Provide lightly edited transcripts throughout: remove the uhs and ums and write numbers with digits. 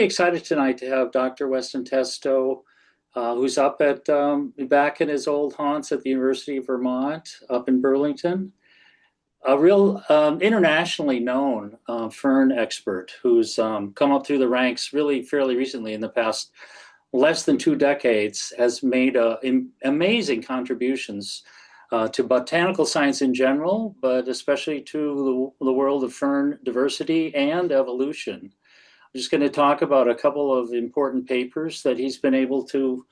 Excited tonight to have Dr. Weston Testo, who's up at back in his old haunts at the University of Vermont up in Burlington. A real internationally known fern expert who's come up through the ranks really fairly recently in the past less than 2 decades, has made amazing contributions to botanical science in general, but especially to the world of fern diversity and evolution. I'm just going to talk about a couple of important papers that he's been able to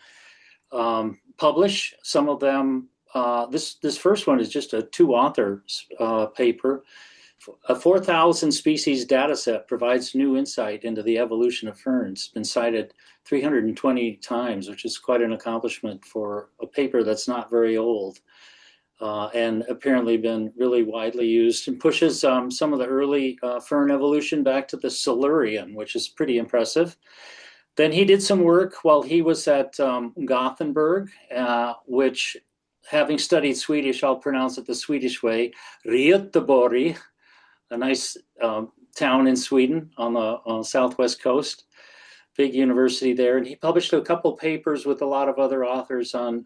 publish. Some of them, this first one is just a two-author paper. A 4,000 species data set provides new insight into the evolution of ferns. It's been cited 320 times, which is quite an accomplishment for a paper that's not very old. And apparently been really widely used, and pushes some of the early fern evolution back to the Silurian, which is pretty impressive. Then he did some work while he was at Gothenburg, which, having studied Swedish, I'll pronounce it the Swedish way, Göteborg, a nice town in Sweden on the southwest coast. Big university there, and he published a couple papers with a lot of other authors on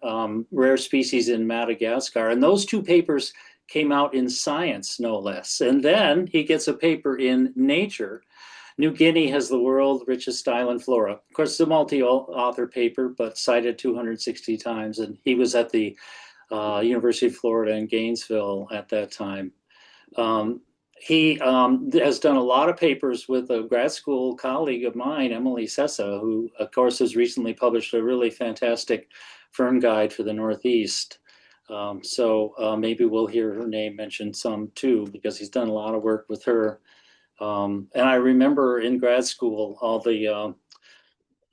rare species in Madagascar. And those two papers came out in Science, no less. And then he gets a paper in Nature. New Guinea has the world's richest island flora. Of course, it's a multi-author paper, but cited 260 times. And he was at the University of Florida in Gainesville at that time. He has done a lot of papers with a grad school colleague of mine, Emily Sessa, who, of course, has recently published a really fantastic fern guide for the Northeast. So maybe we'll hear her name mentioned some too, because he's done a lot of work with her. And I remember in grad school all the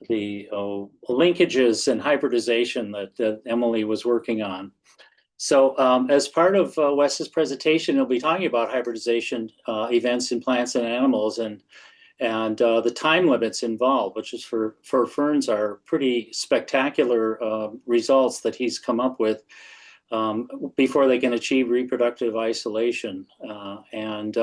linkages and hybridization that Emily was working on. So as part of Wes's presentation, he'll be talking about hybridization events in plants and animals, and the time limits involved, which is for ferns are pretty spectacular results that he's come up with before they can achieve reproductive isolation. And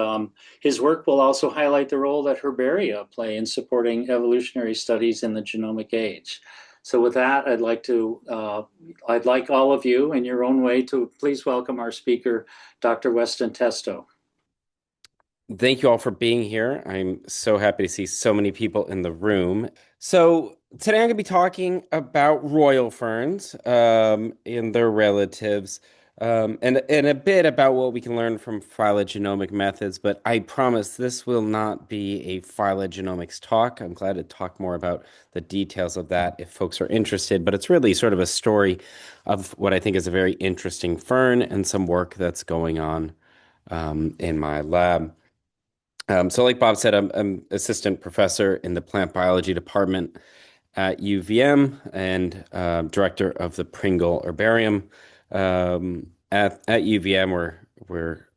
his work will also highlight the role that herbaria play in supporting evolutionary studies in the genomic age. So with that, I'd like all of you in your own way to please welcome our speaker, Dr. Weston Testo. Thank you all for being here. I'm so happy to see so many people in the room. So today I'm going to be talking about royal ferns and their relatives, and a bit about what we can learn from phylogenomic methods, but I promise this will not be a phylogenomics talk. I'm glad to talk more about the details of that if folks are interested, but it's really sort of a story of what I think is a very interesting fern and some work that's going on in my lab. So like Bob said, I'm assistant professor in the plant biology department at UVM and director of the Pringle Herbarium at UVM. We're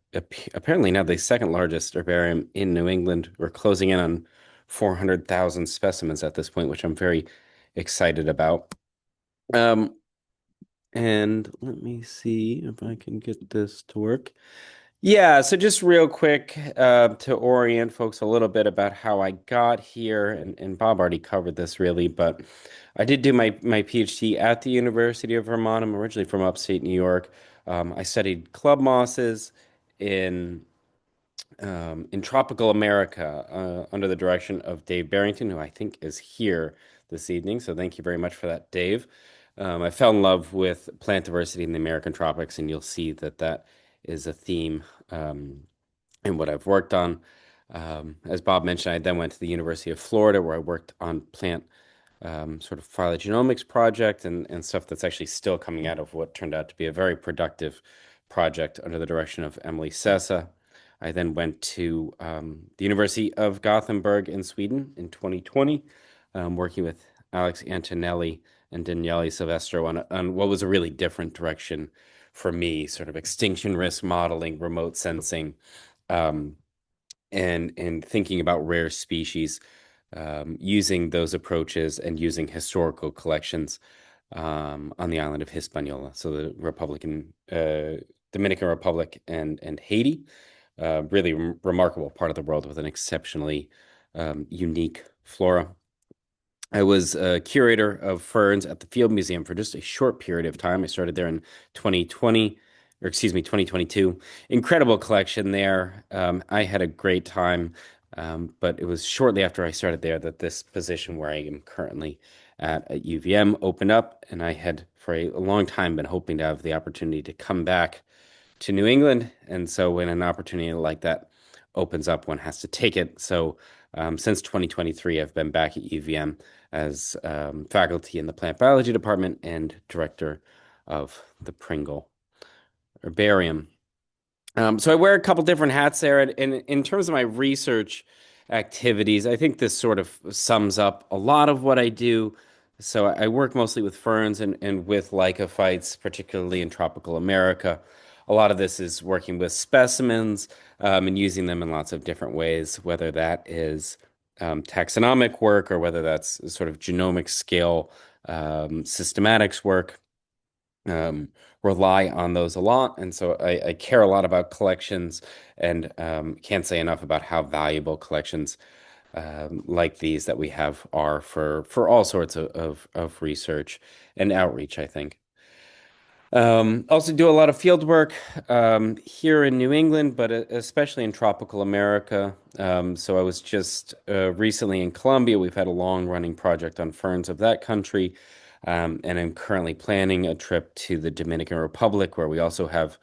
apparently now the second largest herbarium in New England. We're closing in on 400,000 specimens at this point, which I'm very excited about. And let me see if I can get this to work. Yeah, so just real quick to orient folks a little bit about how I got here, and Bob already covered this really, but I did do my PhD at the University of Vermont. I'm originally from upstate New York. I studied club mosses in tropical America under the direction of Dave Barrington, who I think is here this evening. So thank you very much for that, Dave. I fell in love with plant diversity in the American tropics, and you'll see that is a theme in what I've worked on. As Bob mentioned, I then went to the University of Florida, where I worked on plant sort of phylogenomics project and stuff that's actually still coming out of what turned out to be a very productive project under the direction of Emily Sessa. I then went to the University of Gothenburg in Sweden in 2020, working with Alex Antonelli and Daniele Silvestro on what was a really different direction for me, sort of extinction risk modeling, remote sensing, and thinking about rare species, using those approaches and using historical collections on the island of Hispaniola, so the Dominican Republic and Haiti, really remarkable part of the world with an exceptionally unique flora. I was a curator of ferns at the Field Museum for just a short period of time. I started there in 2020, or excuse me, 2022. Incredible collection there. I had a great time, but it was shortly after I started there that this position where I am currently at UVM opened up, and I had for a long time been hoping to have the opportunity to come back to New England. And so when an opportunity like that opens up, one has to take it. So since 2023, I've been back at UVM as faculty in the plant biology department and director of the Pringle herbarium. So I wear a couple different hats there. And in terms of my research activities, I think this sort of sums up a lot of what I do. So I work mostly with ferns and with lycophytes, particularly in tropical America. A lot of this is working with specimens and using them in lots of different ways, whether that is taxonomic work or whether that's sort of genomic scale systematics work. Um, Rely on those a lot. And so I care a lot about collections and can't say enough about how valuable collections like these that we have are for all sorts of research and outreach, I think. Also do a lot of field work here in New England, but especially in tropical America. So I was just recently in Colombia. We've had a long-running project on ferns of that country, and I'm currently planning a trip to the Dominican Republic, where we also have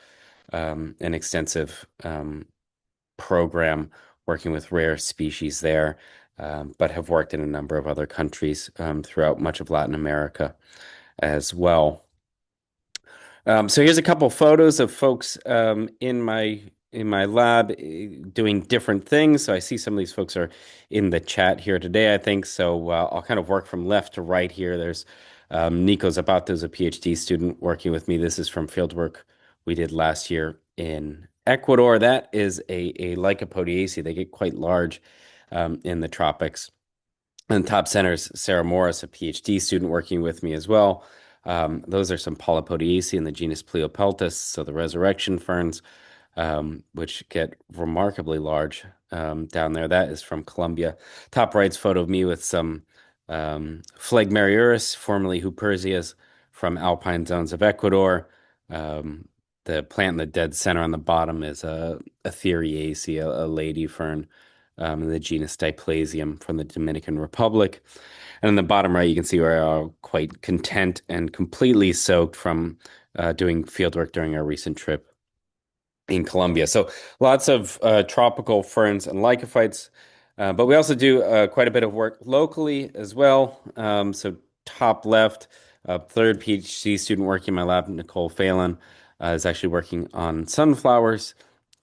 an extensive program working with rare species there, but have worked in a number of other countries throughout much of Latin America as well. So here's a couple photos of folks in my lab doing different things. So I see some of these folks are in the chat here today, I think. So I'll kind of work from left to right here. There's Nico Zapato is a PhD student working with me. This is from fieldwork we did last year in Ecuador. That is a Lycopodiaceae. They get quite large in the tropics. And top center is Sarah Morris, a PhD student working with me as well. Those are some Polypodiaceae in the genus Pleopeltis, so the resurrection ferns, which get remarkably large down there. That is from Colombia. Top right's photo of me with some Phlegmariurus, formerly Huperzias, from alpine zones of Ecuador. The plant in the dead center on the bottom is a Etheriaceae, a lady fern in the genus Diplasium from the Dominican Republic. And in the bottom right, you can see we're quite content and completely soaked from doing fieldwork during our recent trip in Colombia. So lots of tropical ferns and lycophytes, but we also do quite a bit of work locally as well. So top left, third PhD student working in my lab, Nicole Phelan, is actually working on sunflowers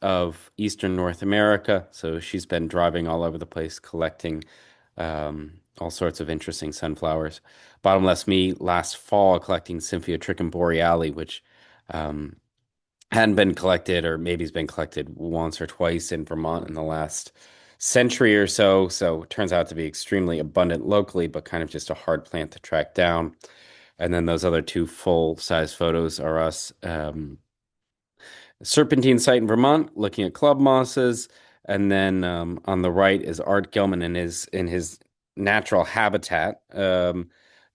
of Eastern North America. So she's been driving all over the place collecting all sorts of interesting sunflowers. Bottom left's me last fall collecting Symphyiotrichum boreale, which hadn't been collected or maybe has been collected once or twice in Vermont in the last century or so. So it turns out to be extremely abundant locally, but kind of just a hard plant to track down. And then those other two full-size photos are us serpentine site in Vermont, looking at club mosses, and then on the right is Art Gilman in his natural habitat,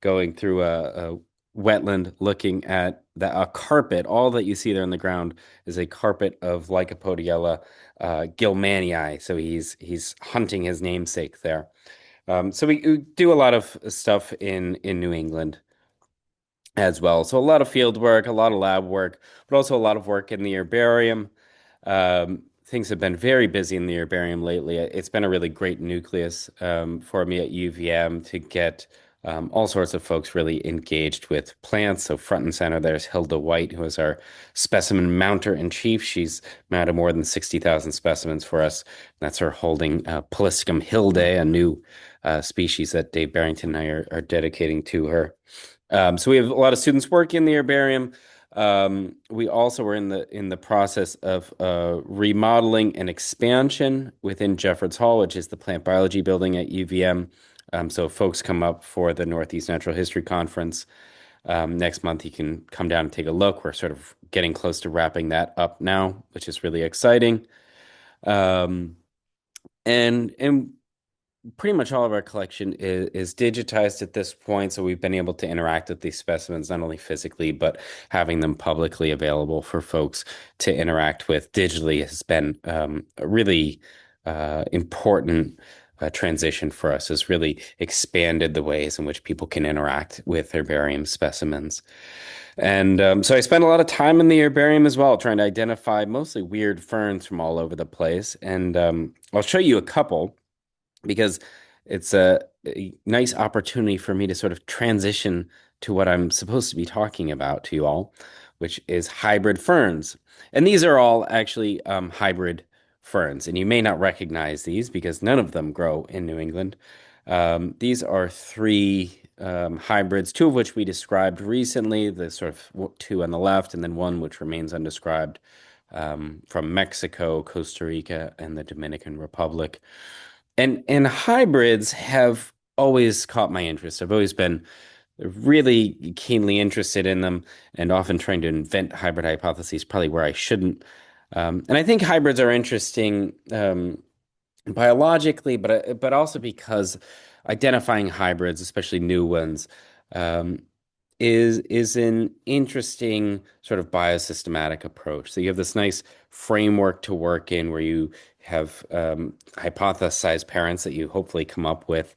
going through a wetland, looking at a carpet. All that you see there on the ground is a carpet of Lycopodiella gilmanii. So he's hunting his namesake there. So we do a lot of stuff in New England as well. So a lot of field work, a lot of lab work, but also a lot of work in the herbarium. Things have been very busy in the herbarium lately. It's been a really great nucleus for me at UVM to get all sorts of folks really engaged with plants. So front and center, there's Hilda White, who is our specimen mounter in chief. She's mounted more than 60,000 specimens for us. That's her holding Peliscum hildae, a new species that Dave Barrington and I are dedicating to her. So we have a lot of students working in the herbarium. We also were in the process of remodeling and expansion within Jeffords Hall, which is the plant biology building at UVM. So if folks come up for the Northeast Natural History Conference next month, you can come down and take a look. We're sort of getting close to wrapping that up now, which is really exciting. And pretty much all of our collection is digitized at this point, so we've been able to interact with these specimens not only physically, but having them publicly available for folks to interact with digitally has been a really important transition for us. Has really expanded the ways in which people can interact with herbarium specimens. And so I spent a lot of time in the herbarium as well, trying to identify mostly weird ferns from all over the place. And I'll show you a couple because it's a nice opportunity for me to sort of transition to what I'm supposed to be talking about to you all, which is hybrid ferns. And these are all actually hybrid ferns. And you may not recognize these because none of them grow in New England. These are three hybrids, two of which we described recently, the sort of two on the left, and then one which remains undescribed from Mexico, Costa Rica, and the Dominican Republic. And hybrids have always caught my interest. I've always been really keenly interested in them and often trying to invent hybrid hypotheses, probably where I shouldn't. And I think hybrids are interesting biologically, but also because identifying hybrids, especially new ones, um, is an interesting sort of biosystematic approach. So you have this nice framework to work in where you have hypothesized parents that you hopefully come up with.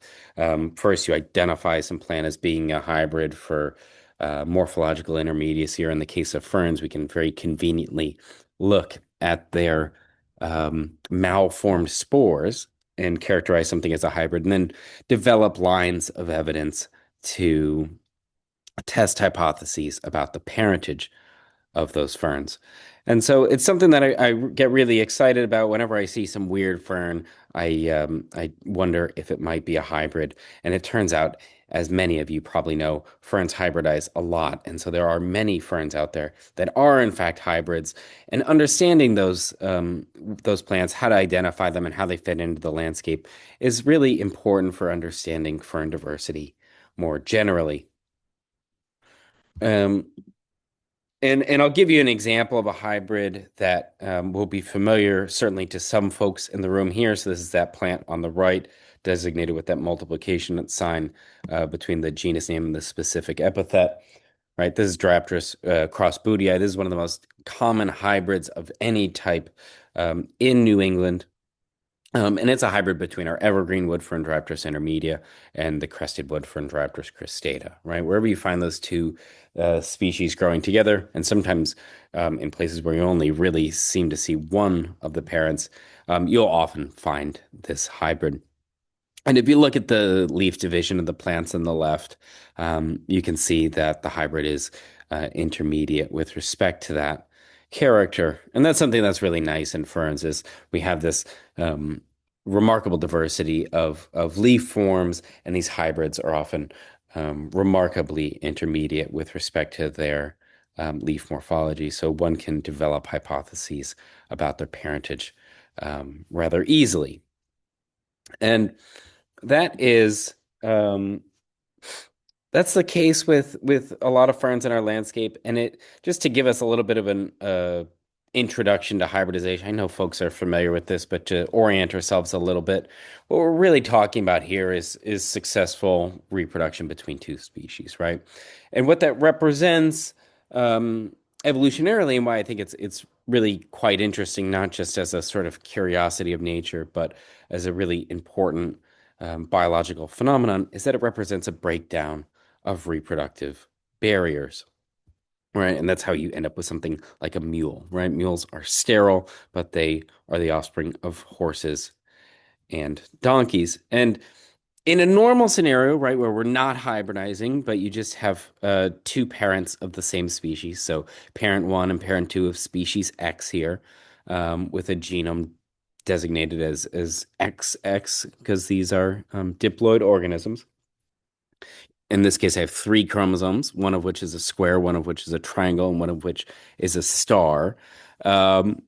First, you identify some plant as being a hybrid for morphological intermediacy, or in the case of ferns, we can very conveniently look at their malformed spores and characterize something as a hybrid, and then develop lines of evidence to test hypotheses about the parentage of those ferns. And so it's something that I get really excited about whenever I see some weird fern. I wonder if it might be a hybrid. And it turns out, as many of you probably know, ferns hybridize a lot. And so there are many ferns out there that are in fact hybrids. And understanding those plants, how to identify them and how they fit into the landscape is really important for understanding fern diversity more generally. Um, and I'll give you an example of a hybrid that will be familiar certainly to some folks in the room here. So this is that plant on the right, designated with that multiplication sign between the genus name and the specific epithet. Right, this is Dioptrus crossbootii. This is one of the most common hybrids of any type in New England. And it's a hybrid between our evergreen wood fern Dioptrus intermedia and the crested wood fern Dioptrus cristata, right? Wherever you find those two species growing together, and sometimes in places where you only really seem to see one of the parents, you'll often find this hybrid. And if you look at the leaf division of the plants on the left, you can see that the hybrid is intermediate with respect to that character. And that's something that's really nice in ferns is we have this remarkable diversity of leaf forms, and these hybrids are often remarkably intermediate with respect to their leaf morphology. So one can develop hypotheses about their parentage rather easily. And that is that's the case with a lot of ferns in our landscape. And it just to give us a little bit of an introduction to hybridization. I know folks are familiar with this, but to orient ourselves a little bit, what we're really talking about here is successful reproduction between two species, right? And what that represents evolutionarily, and why I think it's really quite interesting, not just as a sort of curiosity of nature, but as a really important biological phenomenon, is that it represents a breakdown of reproductive barriers. Right. And that's how you end up with something like a mule, right? Mules are sterile, but they are the offspring of horses and donkeys. And in a normal scenario, right, where we're not hybridizing, but you just have two parents of the same species, so parent one and parent two of species X here, with a genome designated as XX because these are diploid organisms. In this case, I have three chromosomes, one of which is a square, one of which is a triangle, and one of which is a star. Um,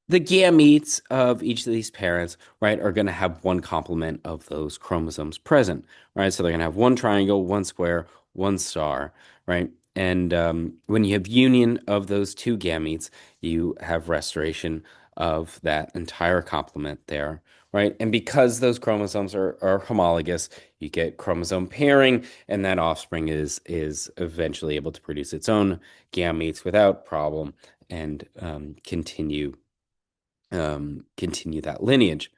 the gametes of each of these parents, right, are going to have one complement of those chromosomes present, right? So they're going to have one triangle, one square, one star, right? And when you have union of those two gametes, you have restoration of that entire complement there, right? And because those chromosomes are homologous, you get chromosome pairing, and that offspring is eventually able to produce its own gametes without problem and continue that lineage.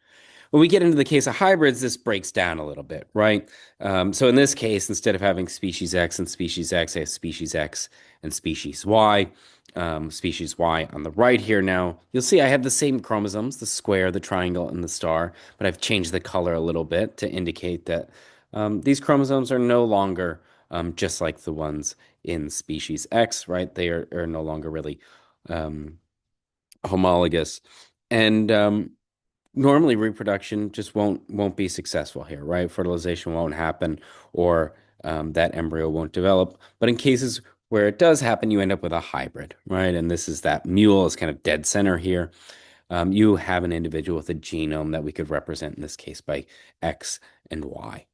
When we get into the case of hybrids, this breaks down a little bit, right? So in this case, instead of having species X and species X, I have species X and species Y. Species Y on the right here now, you'll see I have the same chromosomes, the square, the triangle, and the star, but I've changed the color a little bit to indicate that these chromosomes are no longer just like the ones in species X, right? They are no longer really um, homologous. And normally reproduction just won't be successful here, right? Fertilization won't happen, or that embryo won't develop. But in cases where it does happen, you end up with a hybrid, right? And this is that mule is kind of dead center here. You have an individual with a genome that we could represent in this case by X and Y.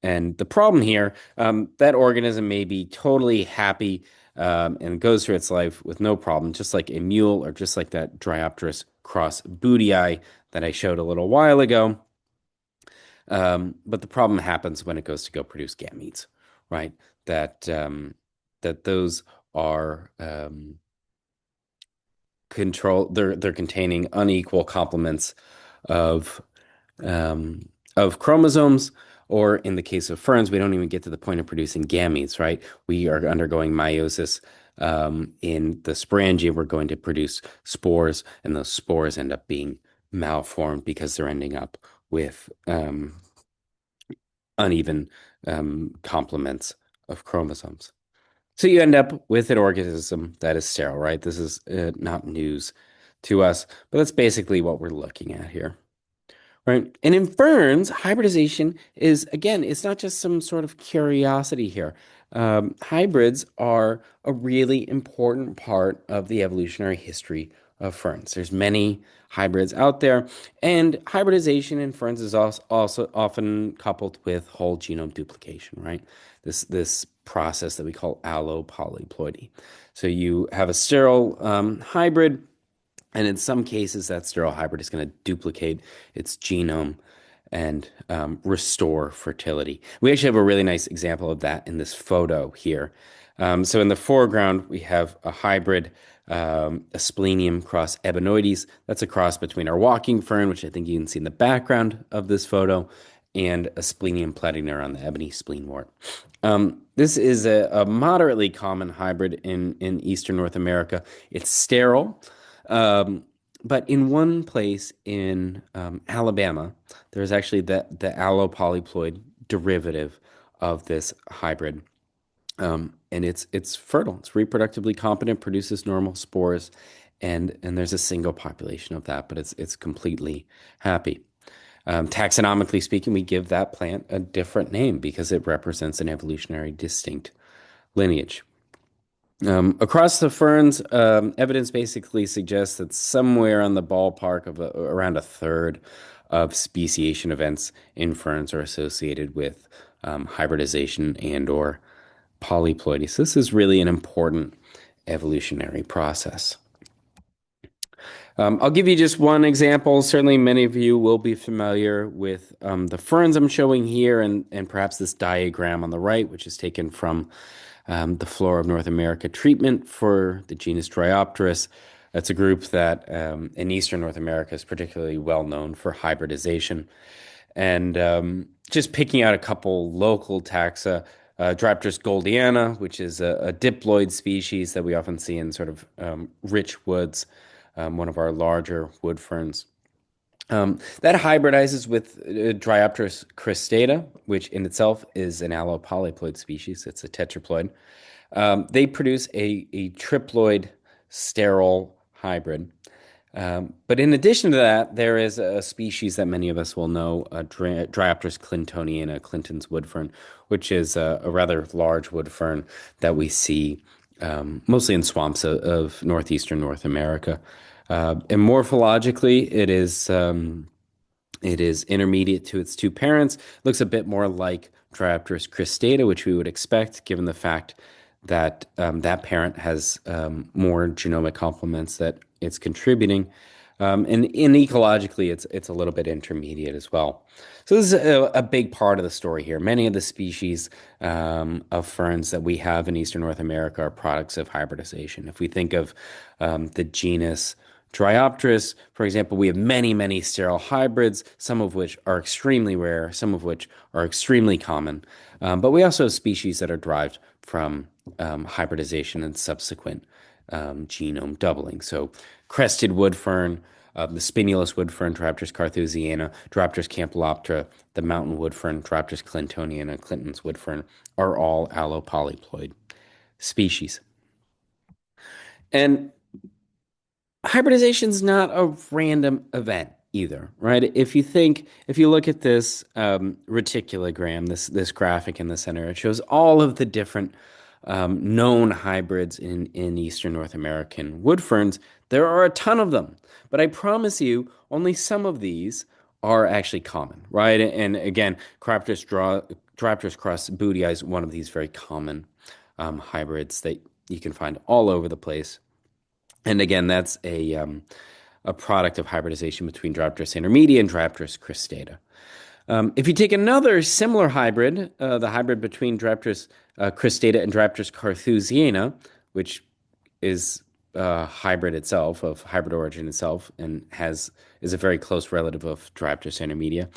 And the problem here, that organism may be totally happy and goes through its life with no problem, just like a mule or just like that Dryopterus cross bootii that I showed a little while ago. But the problem happens when it goes to go produce gametes, right? That those are they're containing unequal complements of um, of chromosomes, or in the case of ferns, we don't even get to the point of producing gametes, right? We are undergoing meiosis in the sporangia. We're going to produce spores, and those spores end up being malformed because they're ending up with uneven complements of chromosomes. So you end up with an organism that is sterile, right? This is not news to us, but that's basically what we're looking at here. Right. And in ferns, hybridization is, again, it's not just some sort of curiosity here. Hybrids are a really important part of the evolutionary history of ferns. There's many hybrids out there, and hybridization in ferns is also often coupled with whole genome duplication, right? This process that we call allopolyploidy. So you have a sterile hybrid. And in some cases, that sterile hybrid is going to duplicate its genome and restore fertility. We actually have a really nice example of that in this photo here. So in the foreground, we have a hybrid, Asplenium cross ebenoides. That's a cross between our walking fern, which I think you can see in the background of this photo, and Asplenium platyneuron, the ebony spleenwort. This is a moderately common hybrid in Eastern North America. It's sterile. Um, but in one place in Alabama, there's actually the allopolyploid derivative of this hybrid. And it's fertile. It's reproductively competent, produces normal spores, and there's a single population of that, but it's completely happy. Taxonomically speaking, we give that plant a different name because it represents an evolutionary distinct lineage. Across the ferns, evidence basically suggests that somewhere on the ballpark of around a third of speciation events in ferns are associated with hybridization and/or polyploidy. So this is really an important evolutionary process. I'll give you just one example. Certainly, many of you will be familiar with the ferns I'm showing here, and perhaps this diagram on the right, which is taken from the Flora of North America treatment for the genus Dryopterus. That's a group that in Eastern North America is particularly well known for hybridization. And just picking out a couple local taxa, Dryopterus goldiana, which is a diploid species that we often see in sort of rich woods, one of our larger wood ferns. That hybridizes with Dryopterus cristata, which in itself is an allopolyploid species. It's a tetraploid. They produce a triploid sterile hybrid. But in addition to that, there is a species that many of us will know, Dryopterus clintoniana, Clinton's wood fern, which is a rather large wood fern that we see mostly in swamps of northeastern North America. And morphologically, it is intermediate to its two parents. Looks a bit more like Dryopterus cristata, which we would expect given the fact that that parent has more genomic complements that it's contributing. And ecologically, it's a little bit intermediate as well. So this is a big part of the story here. Many of the species of ferns that we have in Eastern North America are products of hybridization. If we think of the genus Dryopteris, for example, we have many, many sterile hybrids, some of which are extremely rare, some of which are extremely common. But we also have species that are derived from hybridization and subsequent genome doubling. So crested wood fern, the spinulous wood fern, Dryopteris carthusiana, Dryopteris campyloptera, the mountain wood fern, Dryopteris clintoniana, Clinton's wood fern, are all allopolyploid species. And hybridization is not a random event either, right? If you look at this reticulogram, this graphic in the center, it shows all of the different known hybrids in Eastern North American wood ferns. There are a ton of them, but I promise you, only some of these are actually common, right? And again, Dryopteris cross bootii is one of these very common hybrids that you can find all over the place. And again, that's a product of hybridization between Dryopteris intermedia and Dryopteris cristata. If you take another similar hybrid, the hybrid between Dryopteris cristata and Dryopteris carthusiana, which is a hybrid itself, of hybrid origin itself, and is a very close relative of Dryopteris intermedia.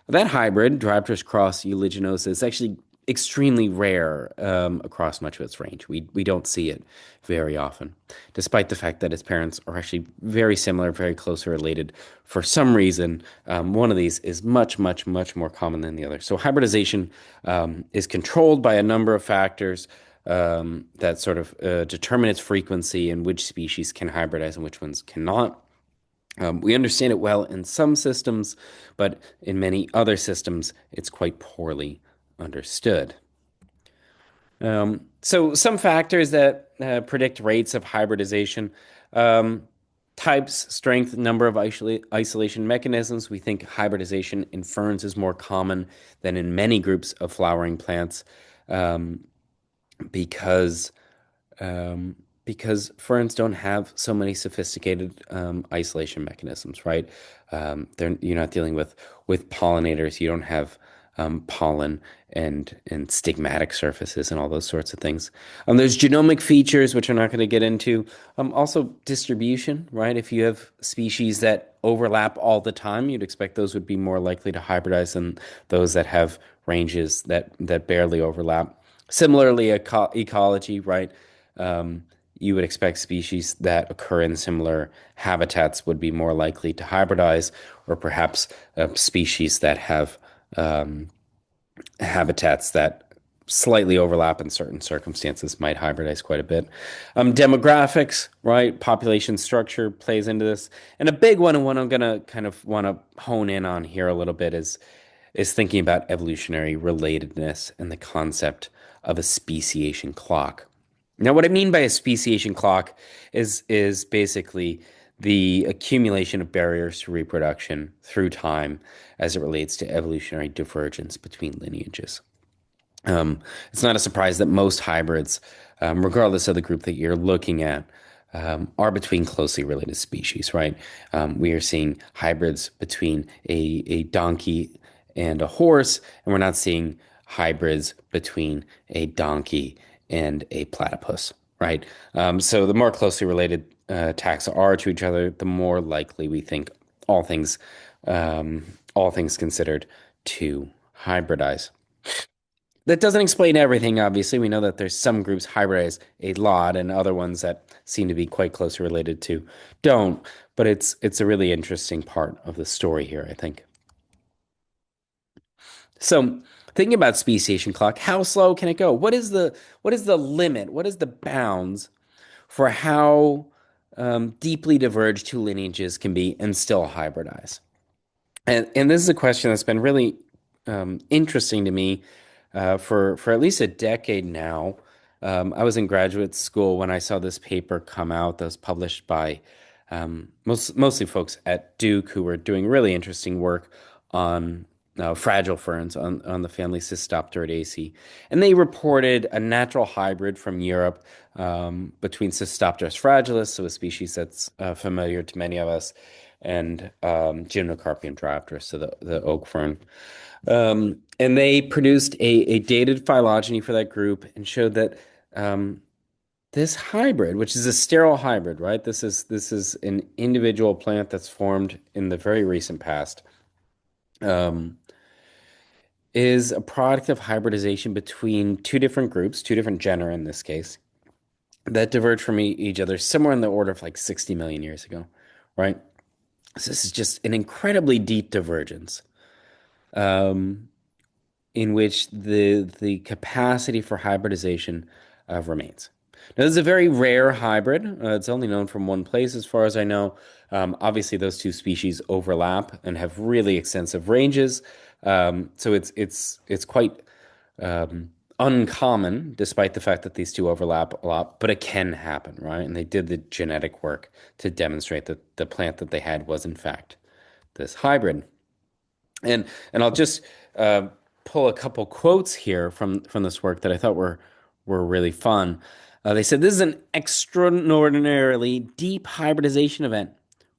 That hybrid, Dryopteris cross uliginosa, is actually extremely rare across much of its range. We don't see it very often, despite the fact that its parents are actually very similar, very closely related. For some reason, one of these is much, much, much more common than the other. So hybridization is controlled by a number of factors that sort of determine its frequency and which species can hybridize and which ones cannot. We understand it well in some systems, but in many other systems, it's quite poorly understood. So some factors that predict rates of hybridization, types, strength, number of isolation mechanisms. We think hybridization in ferns is more common than in many groups of flowering plants um, because um, because ferns don't have so many sophisticated isolation mechanisms, right? You're not dealing with pollinators. You don't have pollen and stigmatic surfaces and all those sorts of things. There's genomic features which I'm not going to get into. Also distribution, right? If you have species that overlap all the time, you'd expect those would be more likely to hybridize than those that have ranges that barely overlap. Similarly, ecology, right? You would expect species that occur in similar habitats would be more likely to hybridize, or perhaps species that have habitats that slightly overlap in certain circumstances might hybridize quite a bit. Demographics, right? Population structure plays into this. And a big one, and one I'm gonna kind of want to hone in on here a little bit is thinking about evolutionary relatedness and the concept of a speciation clock. Now, what I mean by a speciation clock is basically the accumulation of barriers to reproduction through time as it relates to evolutionary divergence between lineages. It's not a surprise that most hybrids, regardless of the group that you're looking at, are between closely related species, right? We are seeing hybrids between a donkey and a horse, and we're not seeing hybrids between a donkey and a platypus, right? So the more closely related taxa are to each other, the more likely we think all things, all things considered, to hybridize. That doesn't explain everything, obviously. We know that there's some groups hybridize a lot and other ones that seem to be quite closely related to don't. But it's a really interesting part of the story here, I think. So thinking about speciation clock, how slow can it go? What is the limit? What is the bounds for how deeply diverged two lineages can be and still hybridize? And this is a question that's been really interesting to me for at least a decade now. I was in graduate school when I saw this paper come out that was published by mostly folks at Duke who were doing really interesting work on fragile ferns on the family Cystopteridaceae. And they reported a natural hybrid from Europe between Cystopteris fragilis, so a species that's familiar to many of us, and Gymnocarpium diopterus, so the oak fern. And they produced a dated phylogeny for that group and showed that this hybrid, which is a sterile hybrid, right? This is an individual plant that's formed in the very recent past. Um, is a product of hybridization between two different groups, two different genera in this case, that diverge from each other somewhere in the order of like 60 million years ago, right? So this is just an incredibly deep divergence, um, in which the capacity for hybridization remains. Now, this is a very rare hybrid. It's only known from one place, as far as I know. Obviously, those two species overlap and have really extensive ranges. So it's quite um, uncommon, despite the fact that these two overlap a lot. But it can happen, right? And they did the genetic work to demonstrate that the plant that they had was, in fact, this hybrid. And I'll just pull a couple quotes here from this work that I thought were really fun. They said this is an extraordinarily deep hybridization event,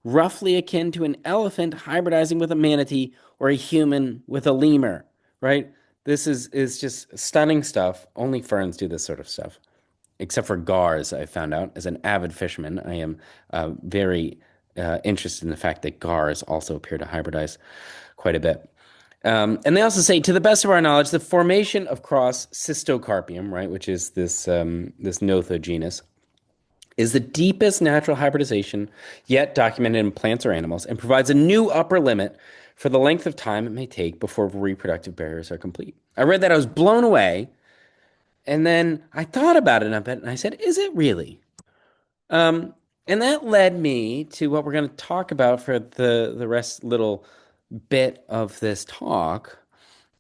roughly akin to an elephant hybridizing with a manatee or a human with a lemur. Right? This is just stunning stuff. Only ferns do this sort of stuff, except for gars. I found out as an avid fisherman, I am very interested in the fact that gars also appear to hybridize quite a bit. And they also say, to the best of our knowledge, the formation of cross cystocarpium, right, which is this Notho genus, is the deepest natural hybridization yet documented in plants or animals, and provides a new upper limit for the length of time it may take before reproductive barriers are complete. I read that, I was blown away, and then I thought about it a bit, and I said, "Is it really?" Um, and that led me to what we're going to talk about for the rest little bit of this talk,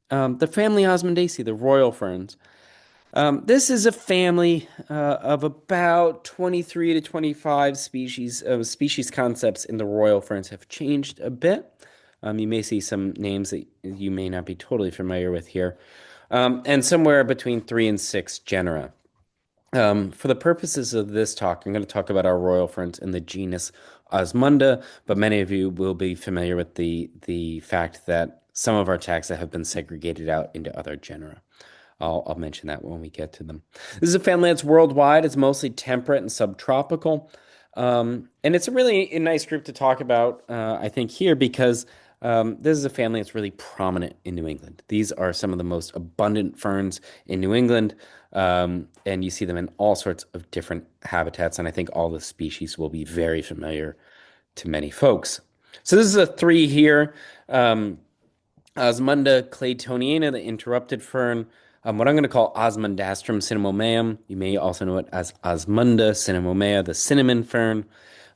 the family Osmondaceae, the royal ferns. This is a family of about 23 to 25 species. Species concepts in the royal ferns have changed a bit. You may see some names that you may not be totally familiar with here, and somewhere between 3 and 6 genera. For the purposes of this talk, I'm going to talk about our royal ferns in the genus Osmunda, but many of you will be familiar with the fact that some of our taxa have been segregated out into other genera. I'll mention that when we get to them. This is a family that's worldwide. It's mostly temperate and subtropical. And it's a really nice group to talk about, I think, here because this is a family that's really prominent in New England. These are some of the most abundant ferns in New England, and you see them in all sorts of different habitats. And I think all the species will be very familiar to many folks. So this is a three here. Osmunda claytoniana, the interrupted fern. What I'm going to call Osmundastrum cinnamomeum. You may also know it as Osmunda cinnamomea, the cinnamon fern.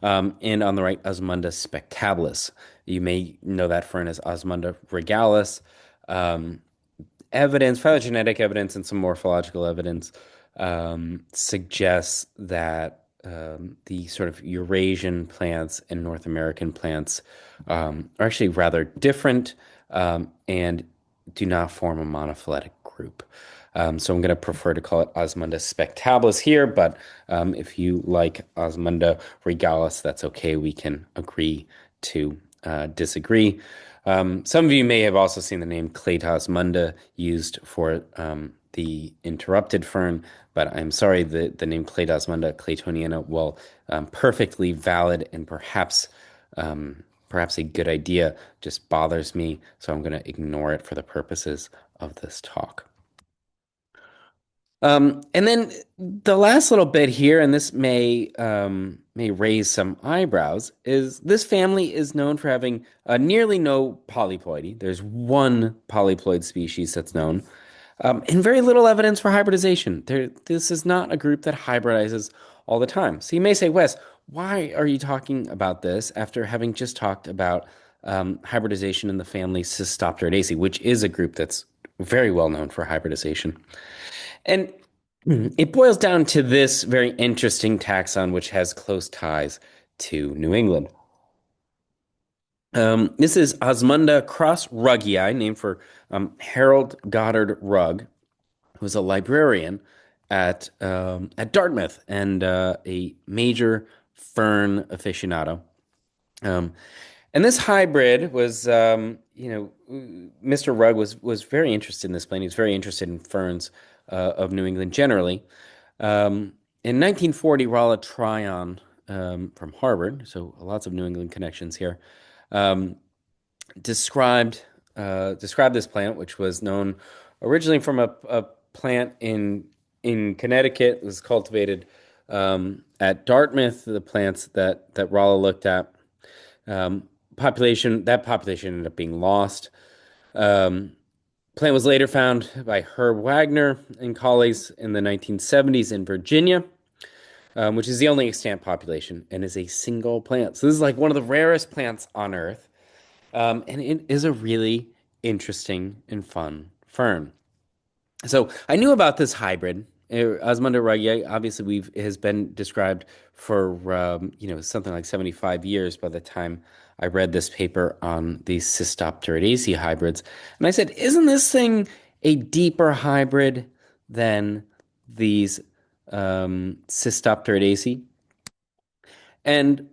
And on the right, Osmunda spectabilis. You may know that fern as Osmunda regalis. Phylogenetic evidence, and some morphological evidence suggests that the sort of Eurasian plants and North American plants are actually rather different and do not form a monophyletic group. So I'm going to prefer to call it Osmunda spectabilis here, but if you like Osmunda regalis, that's okay. We can agree to disagree. Some of you may have also seen the name Claytosmunda used for the interrupted fern, but I'm sorry, the name Claytosmunda claytoniana, while perfectly valid and perhaps a good idea, just bothers me, so I'm going to ignore it for the purposes of this talk. And then the last little bit here, and this may raise some eyebrows, is this family is known for having nearly no polyploidy. There's one polyploid species that's known, and very little evidence for hybridization. This is not a group that hybridizes all the time. So you may say, Wes, why are you talking about this after having just talked about hybridization in the family Cystopteridaceae, which is a group that's very well known for hybridization? And it boils down to this very interesting taxon, which has close ties to New England. This is Osmunda crossruggii, named for Harold Goddard Rugg, who was a librarian at Dartmouth and a major fern aficionado. Um, And this hybrid was, Mr. Rugg was very interested in this plant. He was very interested in ferns of New England generally. In 1940, Rolla Tryon from Harvard, so lots of New England connections here, um, described described this plant, which was known originally from a plant in Connecticut. It was cultivated at Dartmouth. The plants that Rolla looked at. Um, population ended up being lost. Um, Plant was later found by Herb Wagner and colleagues in the 1970s in Virginia, which is the only extant population and is a single plant. So this is like one of the rarest plants on Earth, and it is a really interesting and fun fern. So I knew about this hybrid. Osmunda regia, obviously, we've it has been described for something like 75 years by the time I read this paper on these Cystopteridaceae hybrids. And I said, isn't this thing a deeper hybrid than these Cystopteridaceae? And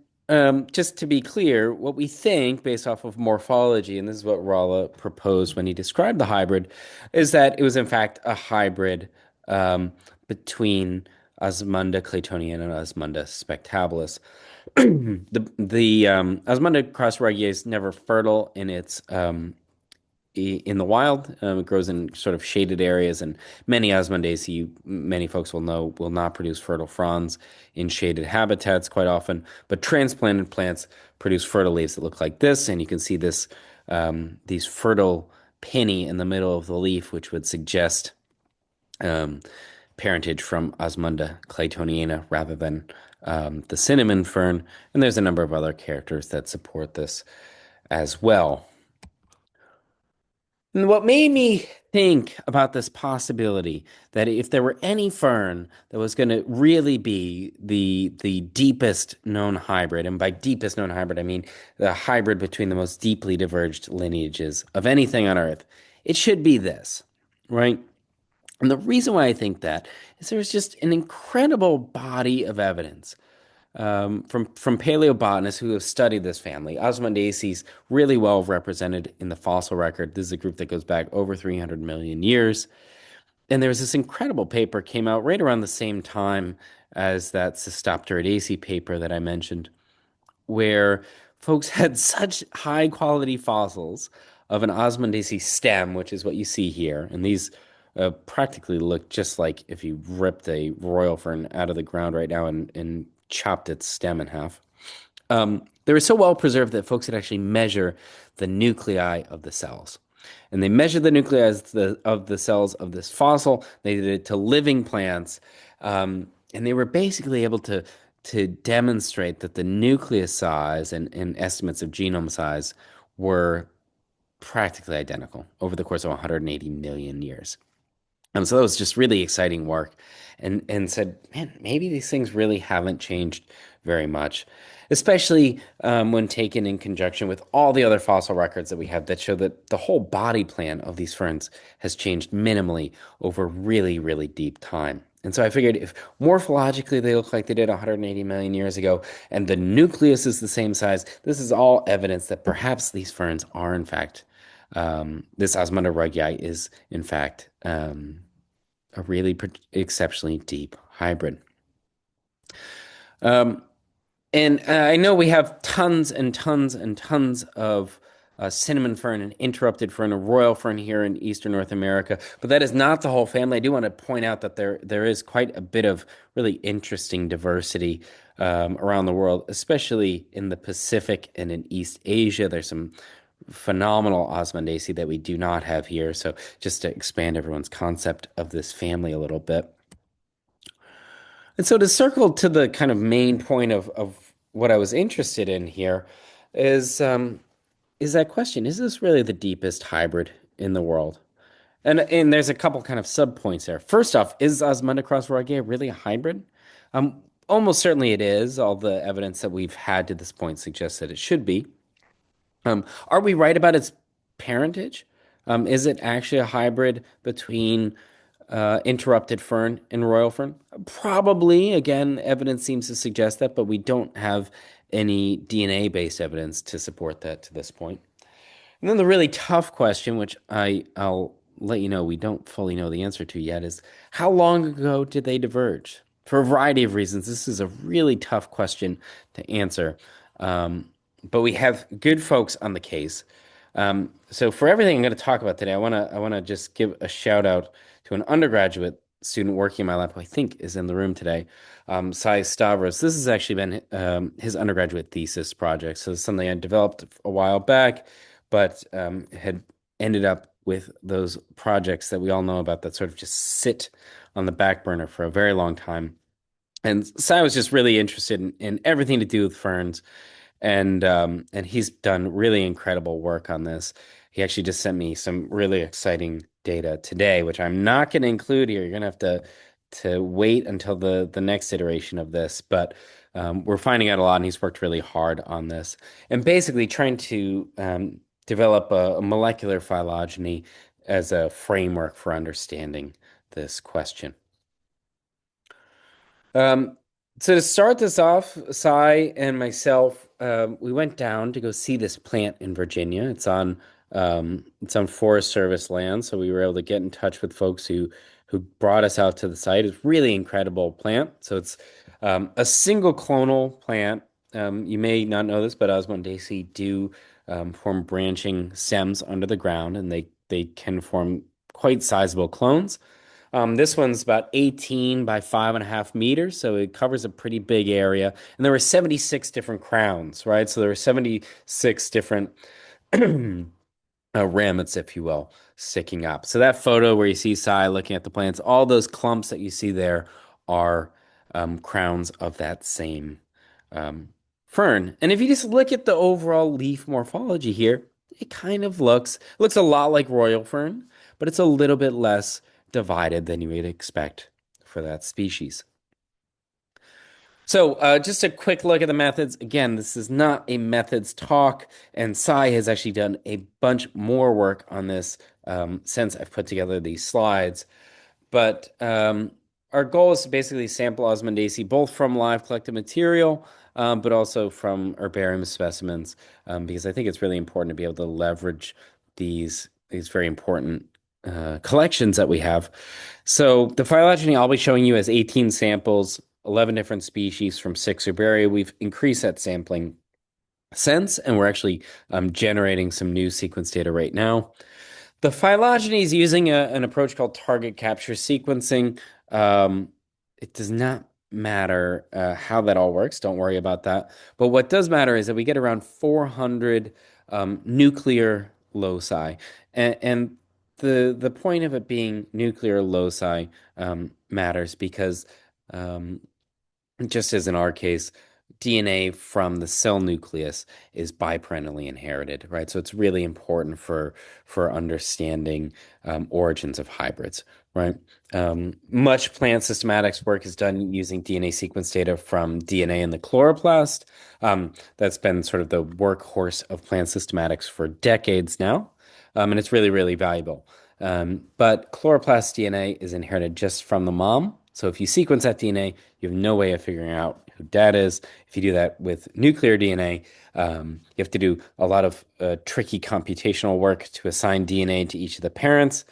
just to be clear, what we think based off of morphology, and this is what Rolla proposed when he described the hybrid, is that it was in fact a hybrid um, between Osmunda claytoniana and Osmunda spectabilis. The Osmunda crossregia is never fertile in its in the wild. It grows in sort of shaded areas, and many Osmundaceae, many folks will know, will not produce fertile fronds in shaded habitats quite often. But transplanted plants produce fertile leaves that look like this, and you can see this these fertile pinnae in the middle of the leaf, which would suggest um, parentage from Osmunda claytoniana rather than the cinnamon fern. And there's a number of other characters that support this as well. And what made me think about this possibility that if there were any fern that was going to really be the deepest known hybrid, and by deepest known hybrid I mean the hybrid between the most deeply diverged lineages of anything on Earth, it should be this, right? And the reason why I think that is there's just an incredible body of evidence from paleobotanists who have studied this family. Osmundaceae really well represented in the fossil record. This is a group that goes back over 300 million years. And there was this incredible paper came out right around the same time as that Cystopteridaceae paper that I mentioned, where folks had such high quality fossils of an Osmundaceae stem, which is what you see here. And these practically look just like if you ripped a royal fern out of the ground right now and chopped its stem in half. They were so well preserved that folks could actually measure the nuclei of the cells. And they measured the nuclei of the cells of this fossil. They did it to living plants. And they were basically able to demonstrate that the nucleus size and estimates of genome size were practically identical over the course of 180 million years. So that was just really exciting work, and said, man, maybe these things really haven't changed very much, especially when taken in conjunction with all the other fossil records that we have that show that the whole body plan of these ferns has changed minimally over really, really deep time. And so I figured if morphologically they look like they did 180 million years ago, and the nucleus is the same size, this is all evidence that perhaps these ferns are in fact this Osmunda regia is, in fact, a really exceptionally deep hybrid. Um, and I know we have tons and tons and tons of cinnamon fern and interrupted fern and royal fern here in Eastern North America, but that is not the whole family. I do want to point out that there is quite a bit of really interesting diversity around the world, especially in the Pacific and in East Asia. There's some phenomenal Osmundaceae that we do not have here. So just to expand everyone's concept of this family a little bit. And so to circle to the kind of main point of what I was interested in here is that question, is this really the deepest hybrid in the world? And there's a couple kind of sub points there. First off, is Osmunda crossregia really a hybrid? Almost certainly it is. All the evidence that we've had to this point suggests that it should be. Are we right about its parentage? Is it actually a hybrid between interrupted fern and royal fern? Probably. Again, evidence seems to suggest that, but we don't have any DNA-based evidence to support that to this point. And then the really tough question, which I'll let you know we don't fully know the answer to yet, is how long ago did they diverge? For a variety of reasons, this is a really tough question to answer. Um, but we have good folks on the case. So for everything I'm going to talk about today, I want to just give a shout out to an undergraduate student working in my lab who I think is in the room today, Sai Stavros. This has actually been his undergraduate thesis project. So it's something I developed a while back, but had ended up with those projects that we all know about that sort of just sit on the back burner for a very long time. And Sai was just really interested in everything to do with ferns, and he's done really incredible work on this. He actually just sent me some really exciting data today, which I'm not going to include here. You're going to have to wait until the next iteration of this, but we're finding out a lot, and he's worked really hard on this, and basically trying to develop a molecular phylogeny as a framework for understanding this question. Um, so to start this off, Sai and myself, we went down to go see this plant in Virginia. It's on Forest Service land, so we were able to get in touch with folks who brought us out to the site. It's a really incredible plant. So it's a single clonal plant. You may not know this, but Osmondaceae do form branching stems under the ground, and they can form quite sizable clones. This one's about 18 by 5.5 meters, so it covers a pretty big area. And there were 76 different crowns, right? So there were 76 different ramets, if you will, sticking up. So that photo where you see Sai looking at the plants, all those clumps that you see there are crowns of that same um, fern. And if you just look at the overall leaf morphology here, it kind of looks a lot like royal fern, but it's a little bit less divided than you would expect for that species. So, just a quick look at the methods. Again, this is not a methods talk, and Sai has actually done a bunch more work on this since I've put together these slides. But our goal is to basically sample Osmondaceae both from live collected material, but also from herbarium specimens, because I think it's really important to be able to leverage these very important collections that we have. So the phylogeny I'll be showing you has 18 samples, 11 different species from 6 herbaria. We've increased that sampling since, and we're actually generating some new sequence data right now. The phylogeny is using an approach called target capture sequencing. It does not matter how that all works. Don't worry about that. But what does matter is that we get around 400 nuclear loci. And the point of it being nuclear loci matters because um, just as in our case, DNA from the cell nucleus is biparentally inherited, right? So it's really important for understanding origins of hybrids, right? Much plant systematics work is done using DNA sequence data from DNA in the chloroplast. That's been sort of the workhorse of plant systematics for decades now, and it's really, really valuable. But chloroplast DNA is inherited just from the mom. So if you sequence that DNA, you have no way of figuring out who dad is. If you do that with nuclear DNA, you have to do a lot of tricky computational work to assign DNA to each of the parents,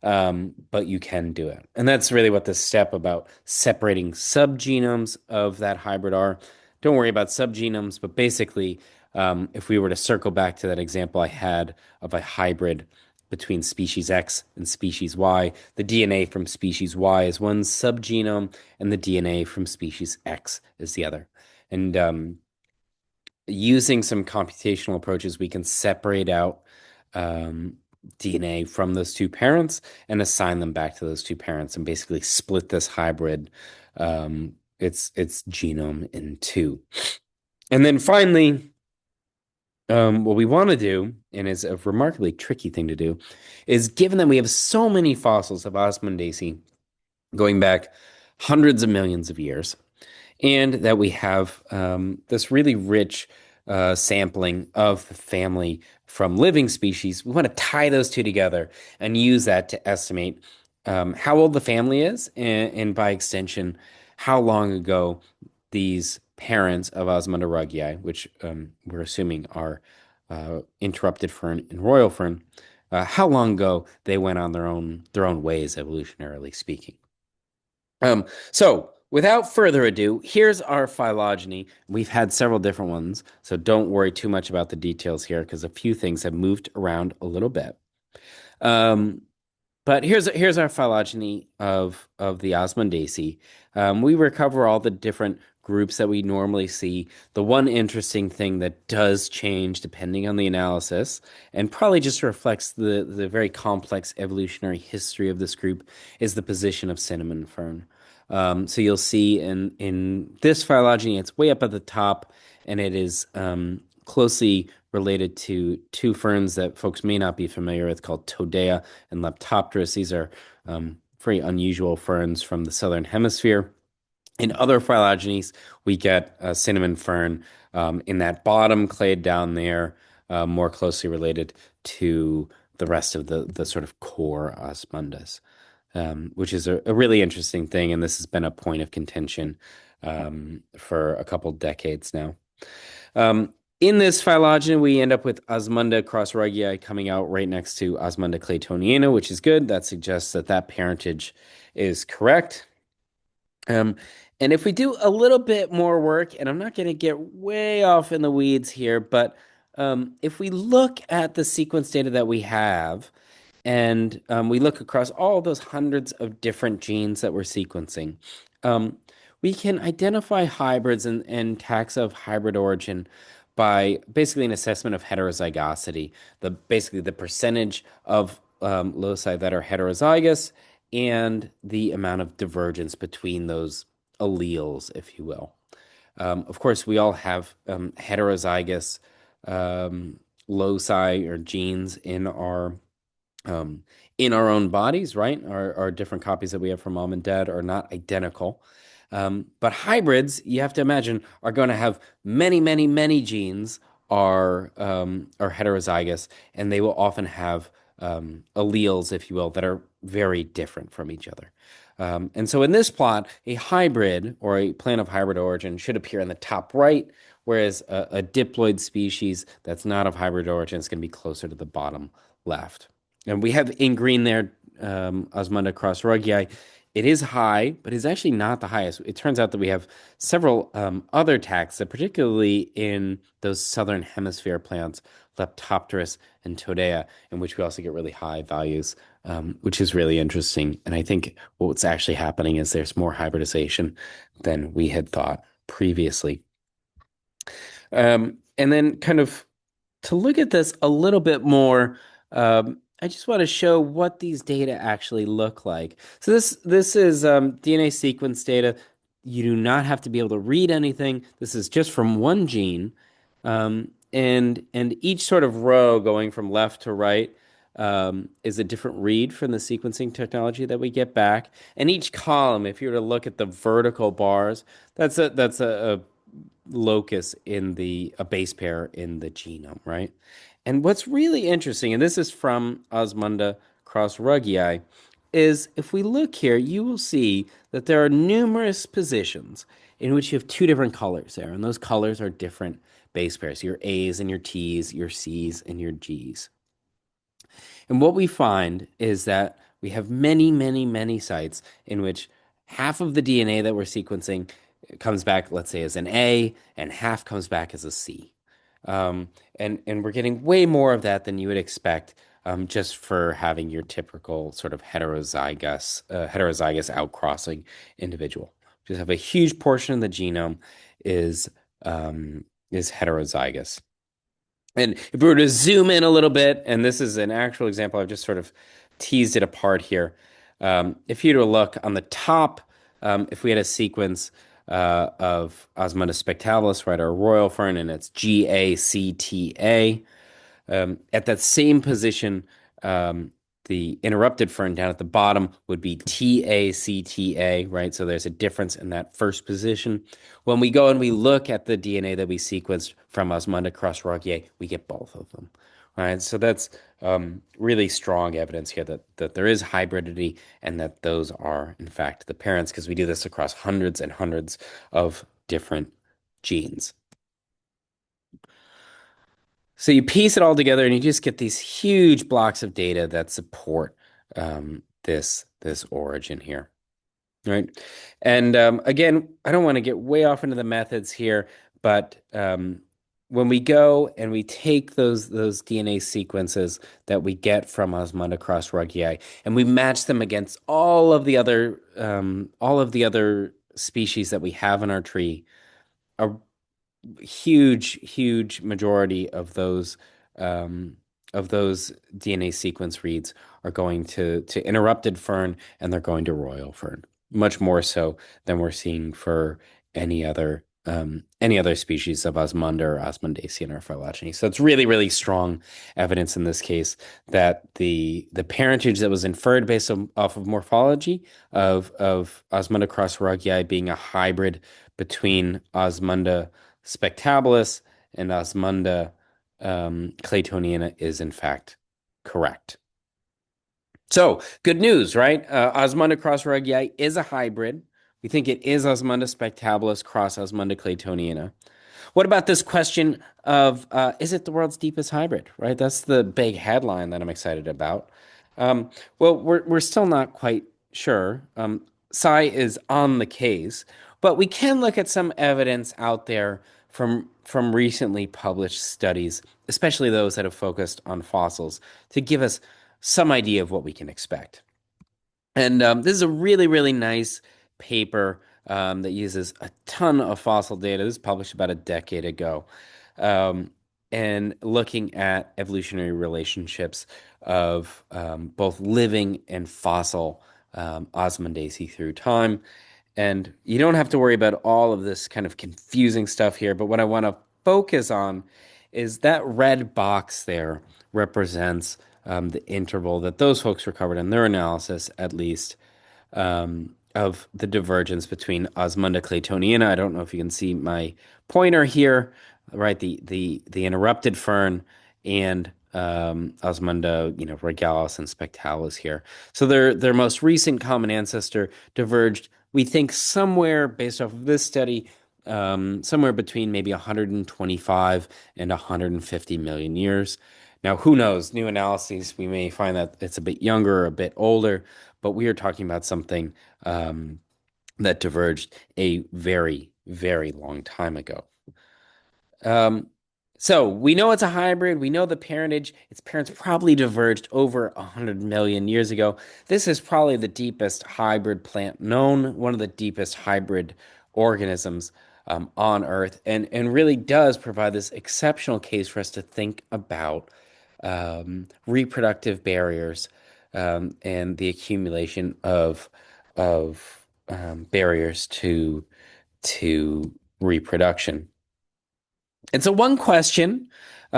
but you can do it. And that's really what the step about separating subgenomes of that hybrid are. Don't worry about subgenomes, but basically, if we were to circle back to that example I had of a hybrid between species X and species Y, the DNA from species Y is one subgenome, and the DNA from species X is the other. And using some computational approaches, we can separate out DNA from those two parents and assign them back to those two parents, and basically split this hybrid, its genome in two. And then finally, what we want to do, and is a remarkably tricky thing to do, is given that we have so many fossils of Osmondaceae going back hundreds of millions of years, and that we have this really rich sampling of the family from living species, we want to tie those two together and use that to estimate how old the family is, and by extension, how long ago these parents of Osmunda ruggii, which we're assuming are interrupted fern and royal fern, how long ago they went on their own ways, evolutionarily speaking. So without further ado, here's our phylogeny. We've had several different ones, so don't worry too much about the details here because a few things have moved around a little bit. Um, but here's our phylogeny of the Osmundaceae. We recover all the different groups that we normally see. The one interesting thing that does change depending on the analysis, and probably just reflects the very complex evolutionary history of this group, is the position of cinnamon fern. So you'll see in this phylogeny, it's way up at the top, and it is closely related to two ferns that folks may not be familiar with called Todea and Leptopteris. These are very unusual ferns from the southern hemisphere. In other phylogenies, we get a cinnamon fern in that bottom clade down there, more closely related to the rest of the sort of core osmundas, which is a really interesting thing. And this has been a point of contention for a couple decades now. In this phylogeny, we end up with Osmunda crossruggii coming out right next to Osmunda claytoniana, which is good. That suggests that that parentage is correct. And if we do a little bit more work, and I'm not going to get way off in the weeds here, but if we look at the sequence data that we have, and we look across all those hundreds of different genes that we're sequencing, we can identify hybrids and taxa of hybrid origin by basically an assessment of heterozygosity, basically the percentage of loci that are heterozygous and the amount of divergence between those alleles, if you will. Of course, we all have heterozygous loci or genes in our own bodies, right? Our different copies that we have from mom and dad are not identical. But hybrids, you have to imagine, are going to have many, many, many genes are heterozygous, and they will often have alleles, if you will, that are very different from each other. And so in this plot, a hybrid or a plant of hybrid origin should appear in the top right, whereas a diploid species that's not of hybrid origin is going to be closer to the bottom left. And we have in green there Osmunda crossruggii. It is high, but it's actually not the highest. It turns out that we have several other taxa, particularly in those southern hemisphere plants, Leptopteris and Todea, in which we also get really high values, which is really interesting. And I think what's actually happening is there's more hybridization than we had thought previously. And then kind of to look at this a little bit more, I just want to show what these data actually look like. So this is DNA sequence data. You do not have to be able to read anything. This is just from one gene, and each sort of row going from left to right is a different read from the sequencing technology that we get back. And each column, if you were to look at the vertical bars, that's a locus in a base pair in the genome, right? And what's really interesting, and this is from Osmunda crossruggii, is if we look here, you will see that there are numerous positions in which you have two different colors there, and those colors are different base pairs, your A's and your T's, your C's and your G's. And what we find is that we have many, many, many sites in which half of the DNA that we're sequencing comes back, let's say, as an A, and half comes back as a C. And we're getting way more of that than you would expect just for having your typical sort of heterozygous outcrossing individual. Just have a huge portion of the genome is heterozygous. And if we were to zoom in a little bit, and this is an actual example, I've just sort of teased it apart here. If you were to look on the top, if we had a sequence of Osmunda spectabilis, right, our royal fern, and it's GACTA. At that same position, the interrupted fern down at the bottom would be TACTA, right? So there's a difference in that first position. When we go and we look at the DNA that we sequenced from Osmunda crossruggii, we get both of them, right? So that's really strong evidence here that there is hybridity and that those are, in fact, the parents, because we do this across hundreds and hundreds of different genes. So you piece it all together and you just get these huge blocks of data that support this origin here. Right. And again, I don't want to get way off into the methods here, but when we go and we take those DNA sequences that we get from Osmunda cross ruggii and we match them against all of the other species that we have in our tree, a huge majority of those DNA sequence reads are going to interrupted fern and they're going to royal fern, much more so than we're seeing for any other species of Osmunda or Osmundaceae in our phylogeny. So it's really strong evidence in this case that the parentage that was inferred off of morphology of Osmunda cross ruggii being a hybrid between Osmunda spectabilis and Osmunda claytoniana is in fact correct. So good news, right? Osmunda cross ruggii is a hybrid. We think it is Osmunda spectabilis cross Osmunda claytoniana. What about this question of is it the world's deepest hybrid, right? That's the big headline that I'm excited about. Well, we're still not quite sure. Sci is on the case, but we can look at some evidence out there from recently published studies, especially those that have focused on fossils, to give us some idea of what we can expect. And this is a really nice paper that uses a ton of fossil data. This was published about a decade ago, and looking at evolutionary relationships of both living and fossil Osmundaceae through time. And you don't have to worry about all of this kind of confusing stuff here, but what I want to focus on is that red box there represents the interval that those folks recovered in their analysis, at least, of the divergence between Osmunda claytoniana. I don't know if you can see my pointer here, right? The interrupted fern and Osmunda, regalis and spectalis here. So their most recent common ancestor diverged, we think, somewhere based off of this study, somewhere between maybe 125 and 150 million years. Now, who knows? New analyses, we may find that it's a bit younger or a bit older, but we are talking about something that diverged a very long time ago. So we know it's a hybrid. We know the parentage. Its parents probably diverged over 100 million years ago. This is probably the deepest hybrid plant known, one of the deepest hybrid organisms on Earth, and really does provide this exceptional case for us to think about reproductive barriers and the accumulation of barriers to reproduction. And so one question,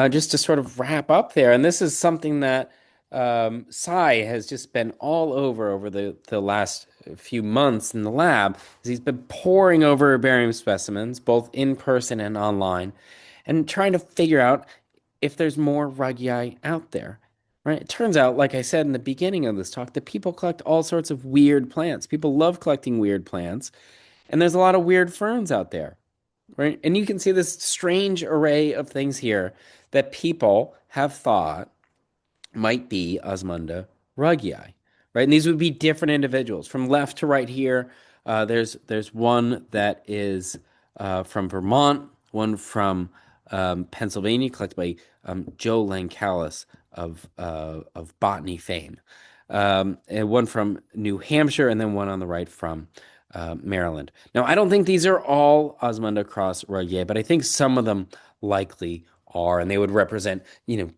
just to sort of wrap up there, and this is something that Sai has just been all over the last few months in the lab, is he's been poring over barium specimens, both in person and online, and trying to figure out if there's more ruggii out there. Right? It turns out, like I said in the beginning of this talk, that people collect all sorts of weird plants. People love collecting weird plants, and there's a lot of weird ferns out there. Right? And you can see this strange array of things here that people have thought might be Osmunda ruggii, right? And these would be different individuals. From left to right here, there's one that is from Vermont, one from Pennsylvania, collected by Joe Lancalis of botany fame, and one from New Hampshire, and then one on the right from Maryland. Now, I don't think these are all Osmunda cross ruggii, but I think some of them likely are, and they would represent,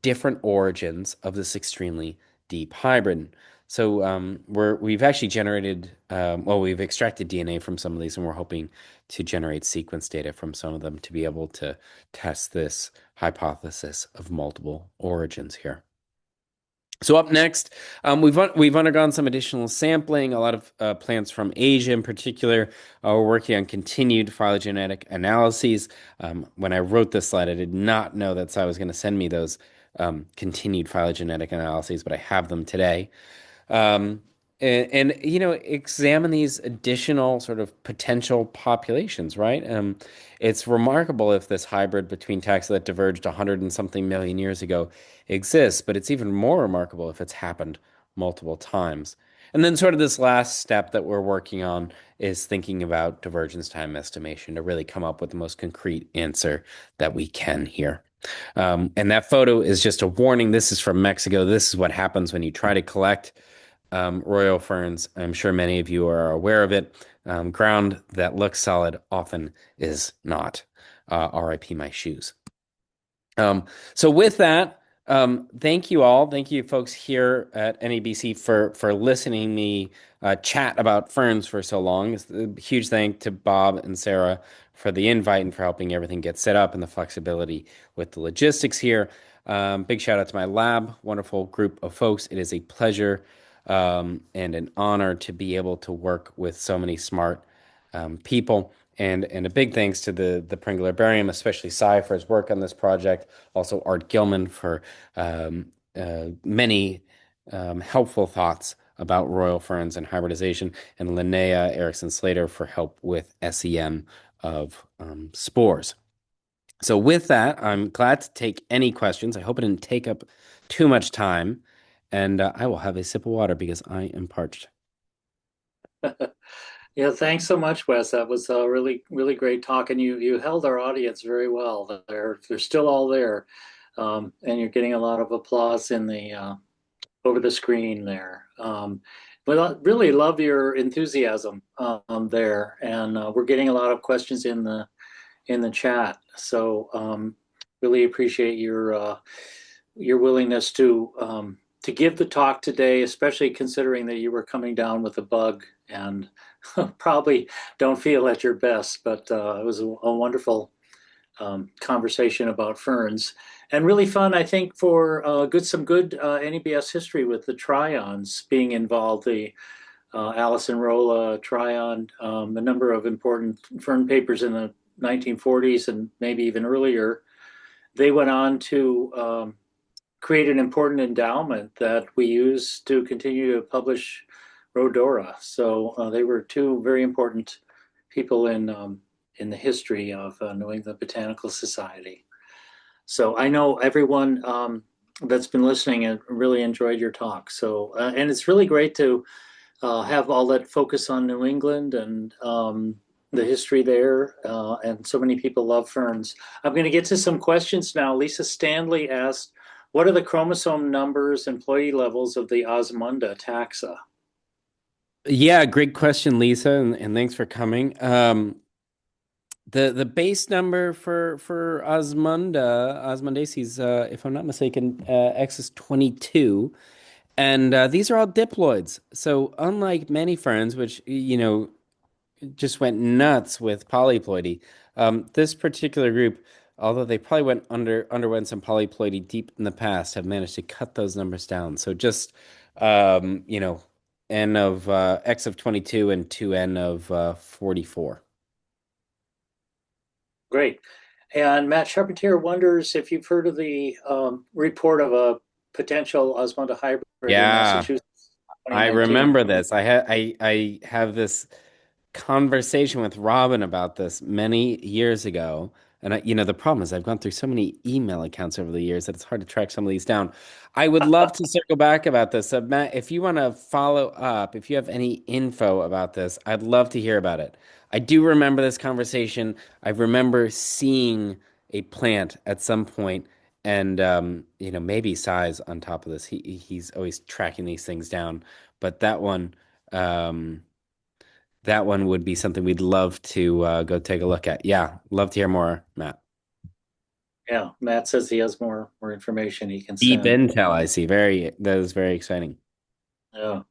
different origins of this extremely deep hybrid. So we've actually generated, we've extracted DNA from some of these, and we're hoping to generate sequence data from some of them to be able to test this hypothesis of multiple origins here. So up next, we've undergone some additional sampling, a lot of plants from Asia in particular. We're working on continued phylogenetic analyses. When I wrote this slide, I did not know that Sai was going to send me those continued phylogenetic analyses, but I have them today. examine these additional sort of potential populations, right? It's remarkable if this hybrid between taxa that diverged 100 and something million years ago exists, but it's even more remarkable if it's happened multiple times. And then sort of this last step that we're working on is thinking about divergence time estimation to really come up with the most concrete answer that we can here. And that photo is just a warning. This is from Mexico. This is what happens when you try to collect royal ferns. I'm sure many of you are aware of it. Ground that looks solid often is not. RIP my shoes. So with that, thank you all. Thank you folks here at NEBC for listening me chat about ferns for so long. It's a huge thank to Bob and Sarah for the invite and for helping everything get set up and the flexibility with the logistics here. Big shout out to my lab, wonderful group of folks. It is a pleasure and an honor to be able to work with so many smart people. And a big thanks to the Pringle Herbarium, especially Cy for his work on this project. Also Art Gilman for many helpful thoughts about royal ferns and hybridization, and Linnea Erickson Slater for help with SEM of spores. So with that, I'm glad to take any questions. I hope it didn't take up too much time, and I will have a sip of water because I am parched. Yeah, thanks so much, Wes. That was really, really great talk, and you held our audience very well. They're still all there, and you're getting a lot of applause in the over the screen there. But I really love your enthusiasm there, and we're getting a lot of questions in the chat. So really appreciate your willingness to give the talk today, especially considering that you were coming down with a bug and probably don't feel at your best. But it was a wonderful conversation about ferns and really fun, I think, for some good NEBS history with the tryons being involved. The Allison Rolla tryon, a number of important fern papers in the 1940s and maybe even earlier. They went on to create an important endowment that we use to continue to publish Rhodora. So they were two very important people in the history of New England Botanical Society. So I know everyone that's been listening and really enjoyed your talk. So and it's really great to have all that focus on New England and the history there. And so many people love ferns. I'm going to get to some questions now. Lisa Stanley asked, what are the chromosome numbers, employee levels of the Osmunda taxa? Yeah, great question, Lisa, and thanks for coming. The base number for Osmundaceae, if I'm not mistaken, X is 22, and these are all diploids. So unlike many ferns, which just went nuts with polyploidy, this particular group, although they probably underwent some polyploidy deep in the past, have managed to cut those numbers down. So just N of X of 22 and 2N of 44. Great. And Matt Charpentier wonders if you've heard of the report of a potential Osmunda hybrid in Yeah, Massachusetts I 2019. remember this. I have this conversation with Robin about this many years ago. And the problem is I've gone through so many email accounts over the years that it's hard to track some of these down. I would love to circle back about this. So Matt, if you want to follow up, if you have any info about this, I'd love to hear about it. I do remember this conversation. I remember seeing a plant at some point and maybe size on top of this. He's always tracking these things down. But um that one would be something we'd love to go take a look at. Yeah, love to hear more, Matt. Yeah, Matt says he has more information he can Deep send. intel, I see. That is very exciting. Yeah.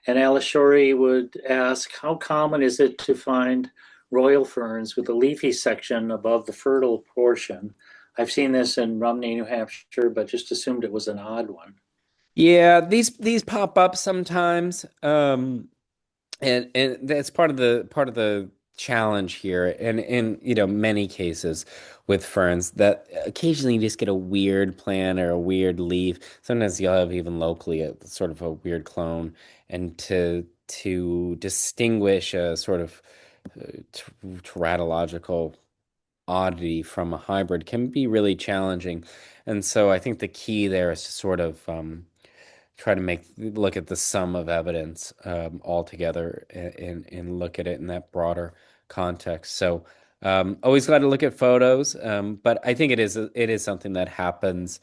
And Alice Shorey would ask, how common is it to find royal ferns with a leafy section above the fertile portion? I've seen this in Rumney, New Hampshire, but just assumed it was an odd one. Yeah, these pop up sometimes. And that's part of the challenge here, and in many cases with ferns, that occasionally you just get a weird plant or a weird leaf. Sometimes you'll have even locally a sort of a weird clone, and to distinguish a sort of teratological oddity from a hybrid can be really challenging. And so I think the key there is to sort of try to look at the sum of evidence altogether, and look at it in that broader context. So always glad to look at photos, but I think it is something that happens.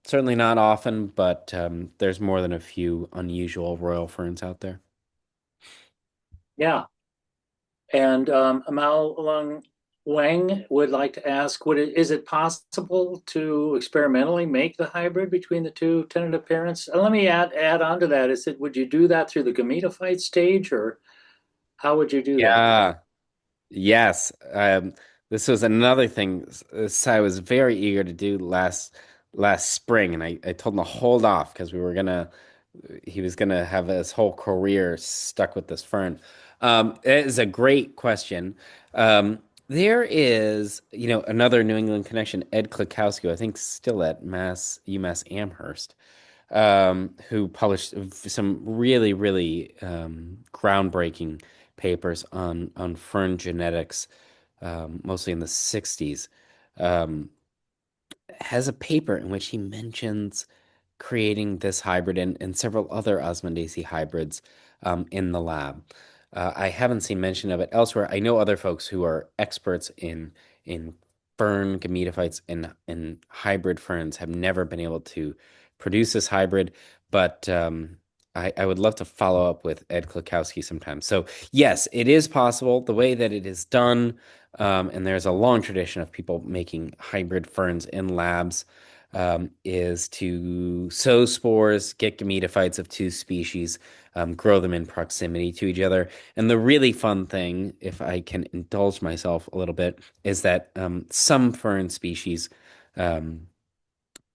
Certainly not often, but there's more than a few unusual royal ferns out there. Yeah. And Mao Lung Wang would like to ask, is it possible to experimentally make the hybrid between the two tentative parents? And let me add on to that. Would you do that through the gametophyte stage, or how would you do that? Yeah. Yes, this was another thing I was very eager to do last spring, and I told him to hold off because he was gonna have his whole career stuck with this fern. It is a great question. There is, another New England connection, Ed Klukowski, I think still at UMass Amherst, who published some really, really groundbreaking papers on fern genetics, mostly in the 60s. Um, has a paper in which he mentions creating this hybrid and several other Osmondaceae hybrids in the lab. I haven't seen mention of it elsewhere. I know other folks who are experts in fern gametophytes and hybrid ferns have never been able to produce this hybrid, but I would love to follow up with Ed Klukowski sometime. So yes, it is possible. The way that it is done, and there's a long tradition of people making hybrid ferns in labs, is to sow spores, get gametophytes of two species, grow them in proximity to each other. And the really fun thing, if I can indulge myself a little bit, is that some fern species um,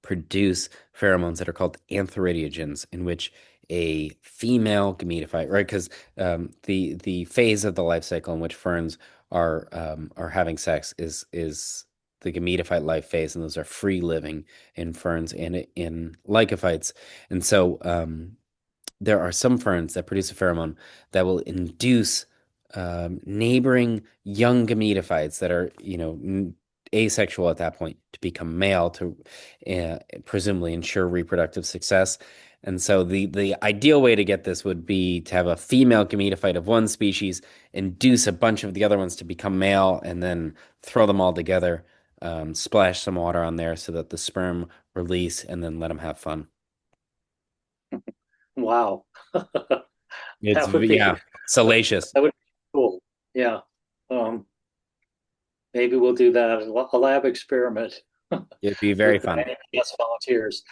produce pheromones that are called antheridiogens, in which a female gametophyte, right? Because the phase of the life cycle in which ferns are having sex is the gametophyte life phase, and those are free living in ferns and in lycophytes. And so there are some ferns that produce a pheromone that will induce neighboring young gametophytes that are, asexual at that point to become male to presumably ensure reproductive success. And so the ideal way to get this would be to have a female gametophyte of one species induce a bunch of the other ones to become male, and then throw them all together, splash some water on there so that the sperm release, and then let them have fun. Wow. It's That would be yeah, salacious. that would be cool. Yeah. Um, Maybe we'll do that, a lab experiment It'd be very with fun. yes volunteers.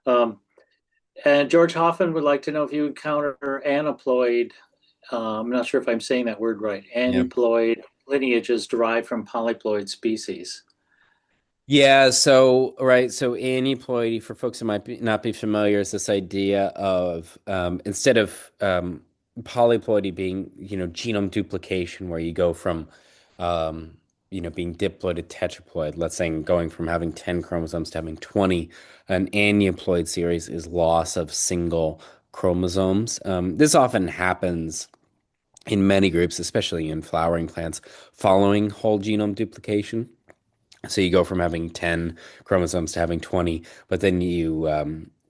Um, and George Hoffman would like to know if you encounter aneuploid, I'm not sure if I'm saying that word right, Yeah. aneuploid lineages derived from polyploid species. Yeah, so right, so aneuploidy, for folks who might not be familiar, is this idea of instead of polyploidy being, genome duplication, where you go from being diploid to tetraploid, let's say going from having 10 chromosomes to having 20, an aneuploid series is loss of single chromosomes. This often happens in many groups, especially in flowering plants, following whole genome duplication. So you go from having 10 chromosomes to having 20, but then you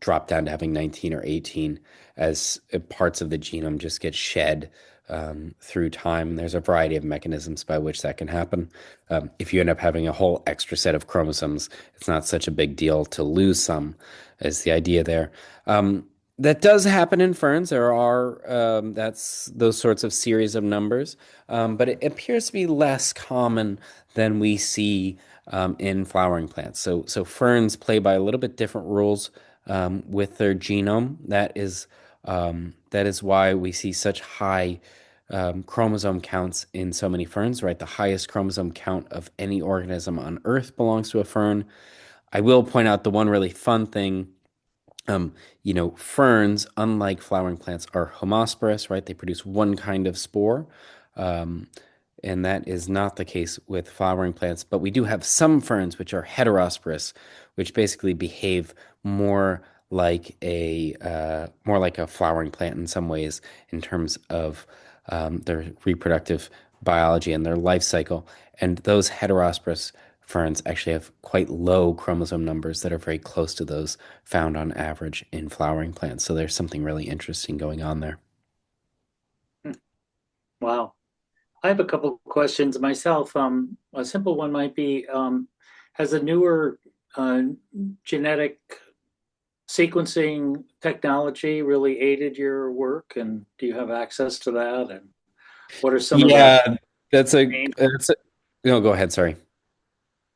drop down to having 19 or 18 as parts of the genome just get shed through time. There's a variety of mechanisms by which that can happen. If you end up having a whole extra set of chromosomes, it's not such a big deal to lose some, is the idea there. That does happen in ferns. There are that's those sorts of series of numbers, but it appears to be less common than we see in flowering plants. So ferns play by a little bit different rules with their genome. That is why we see such high chromosome counts in so many ferns, right? The highest chromosome count of any organism on Earth belongs to a fern. I will point out the one really fun thing. Ferns, unlike flowering plants, are homosporous, right? They produce one kind of spore. Um, and that is not the case with flowering plants. But we do have some ferns which are heterosporous, which basically behave more more like a flowering plant in some ways in terms of their reproductive biology and their life cycle. And those heterosporous ferns actually have quite low chromosome numbers that are very close to those found on average in flowering plants. So there's something really interesting going on there. Wow. I have a couple questions myself. A simple one might be, has a newer uh, genetic sequencing technology really aided your work? And do you have access to that? And what are some of the Yeah, main, no, go ahead, sorry.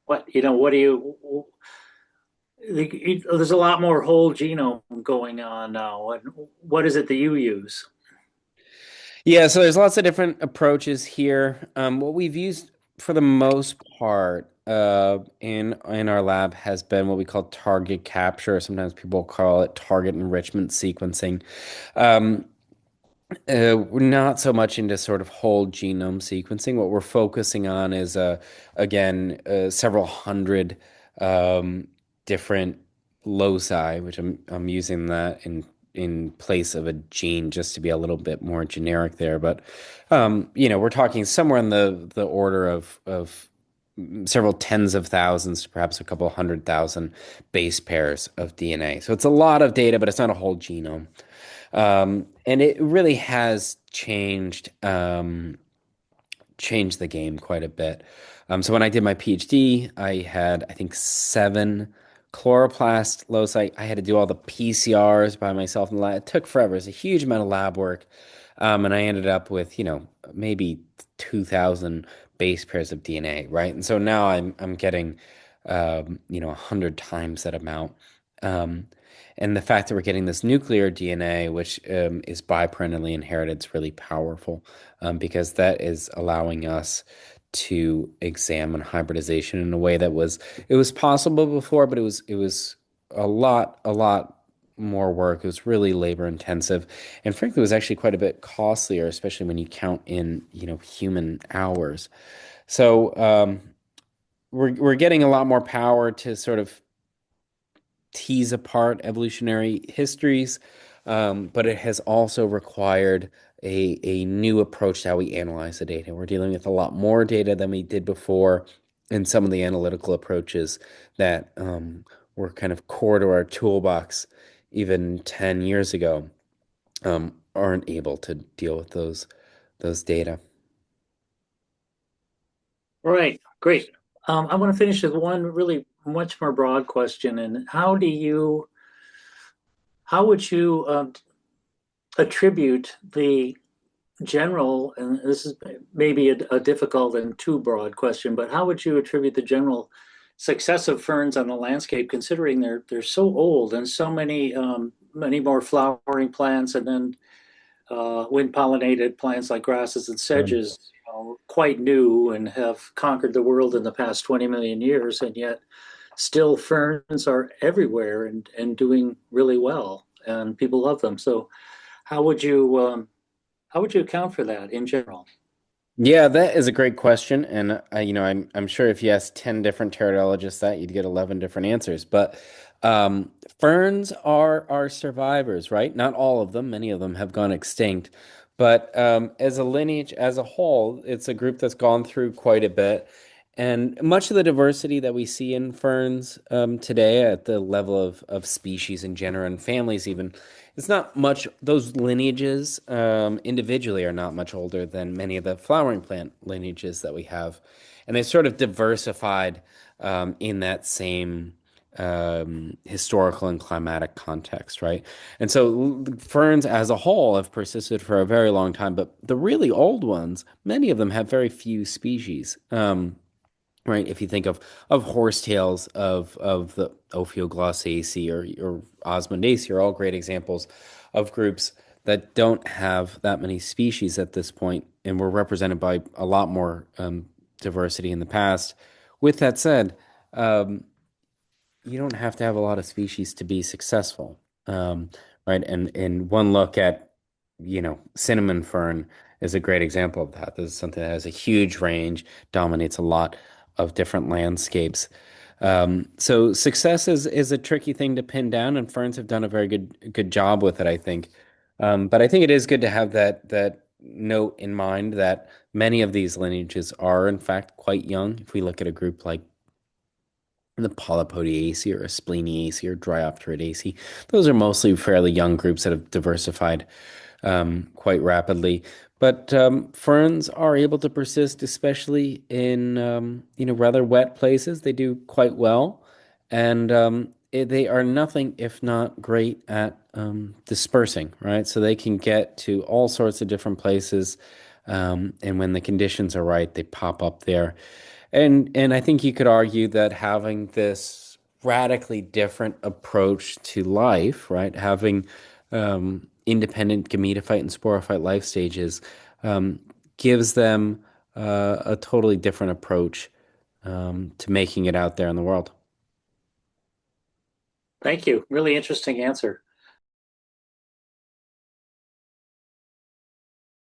what do you, there's a lot more whole genome going on now. What is it that you use? Yeah, so there's lots of different approaches here. What we've used for the most part in our lab has been what we call target capture. Sometimes people call it target enrichment sequencing. Um, we're not so much into sort of whole genome sequencing. What we're focusing on is, again, several hundred different loci, which I'm using that in place of a gene just to be a little bit more generic there. But we're talking somewhere in the order of several tens of thousands to perhaps a couple hundred thousand base pairs of DNA. So it's a lot of data, but it's not a whole genome. And it really has changed the game quite a bit. So when I did my PhD, I had, I think, seven chloroplast loci. I had to do all the PCRs by myself in the lab. It took forever. It was a huge amount of lab work. And I ended up with, maybe 2,000 base pairs of DNA, right? And so now I'm getting, 100 times that amount. Um, and the fact that we're getting this nuclear DNA, which is biparentally inherited, is really powerful because that is allowing us to examine hybridization in a way that was possible before, but it was a lot more work. It was really labor intensive, and frankly, it was actually quite a bit costlier, especially when you count in human hours. So we're getting a lot more power to sort of tease apart evolutionary histories, but it has also required a new approach to how we analyze the data. We're dealing with a lot more data than we did before, and some of the analytical approaches that were kind of core to our toolbox even 10 years ago aren't able to deal with those data. Right, great. I want to finish with one really much more broad question. And how would you attribute the general, and this is maybe a difficult and too broad question, but how would you attribute the general success of ferns on the landscape, considering they're so old and so many more flowering plants, and then wind pollinated plants like grasses and Right. sedges, quite new and have conquered the world in the past 20 million years, and yet still ferns are everywhere and doing really well, and people love them. So how would you um, how would you account for that in general? Yeah, that is a great question, and I'm sure if you asked 10 different teratologists that, you'd get 11 different answers. But ferns are survivors, right? Not all of them. Many of them have gone extinct. But as a lineage, as a whole, it's a group that's gone through quite a bit. And much of the diversity that we see in ferns today at the level of species and genera and families even, it's not much, those lineages individually are not much older than many of the flowering plant lineages that we have. And they sort of diversified in that same historical and climatic context, right? And so ferns as a whole have persisted for a very long time, but the really old ones, many of them have very few species. Right, if you think of horsetails of the Ophioglossaceae or Osmondaceae are all great examples of groups that don't have that many species at this point, and were represented by a lot more diversity in the past. With that said, um, you don't have to have a lot of species to be successful, right? And one look at cinnamon fern is a great example of that. This is something that has a huge range, dominates a lot of different landscapes. So success is a tricky thing to pin down, and ferns have done a very good job with it, I think. But I think it is good to have that note in mind that many of these lineages are in fact quite young. If we look at a group like the Polypodiaceae or Spleniaceae or Dryopteridaceae, those are mostly fairly young groups that have diversified quite rapidly. But ferns are able to persist, especially in rather wet places. They do quite well, and they are nothing if not great at dispersing, right? So they can get to all sorts of different places, and when the conditions are right, they pop up there. And I think you could argue that having this radically different approach to life, right? Having independent gametophyte and sporophyte life stages um, gives them a totally different approach to making it out there in the world. Thank you. Really interesting answer.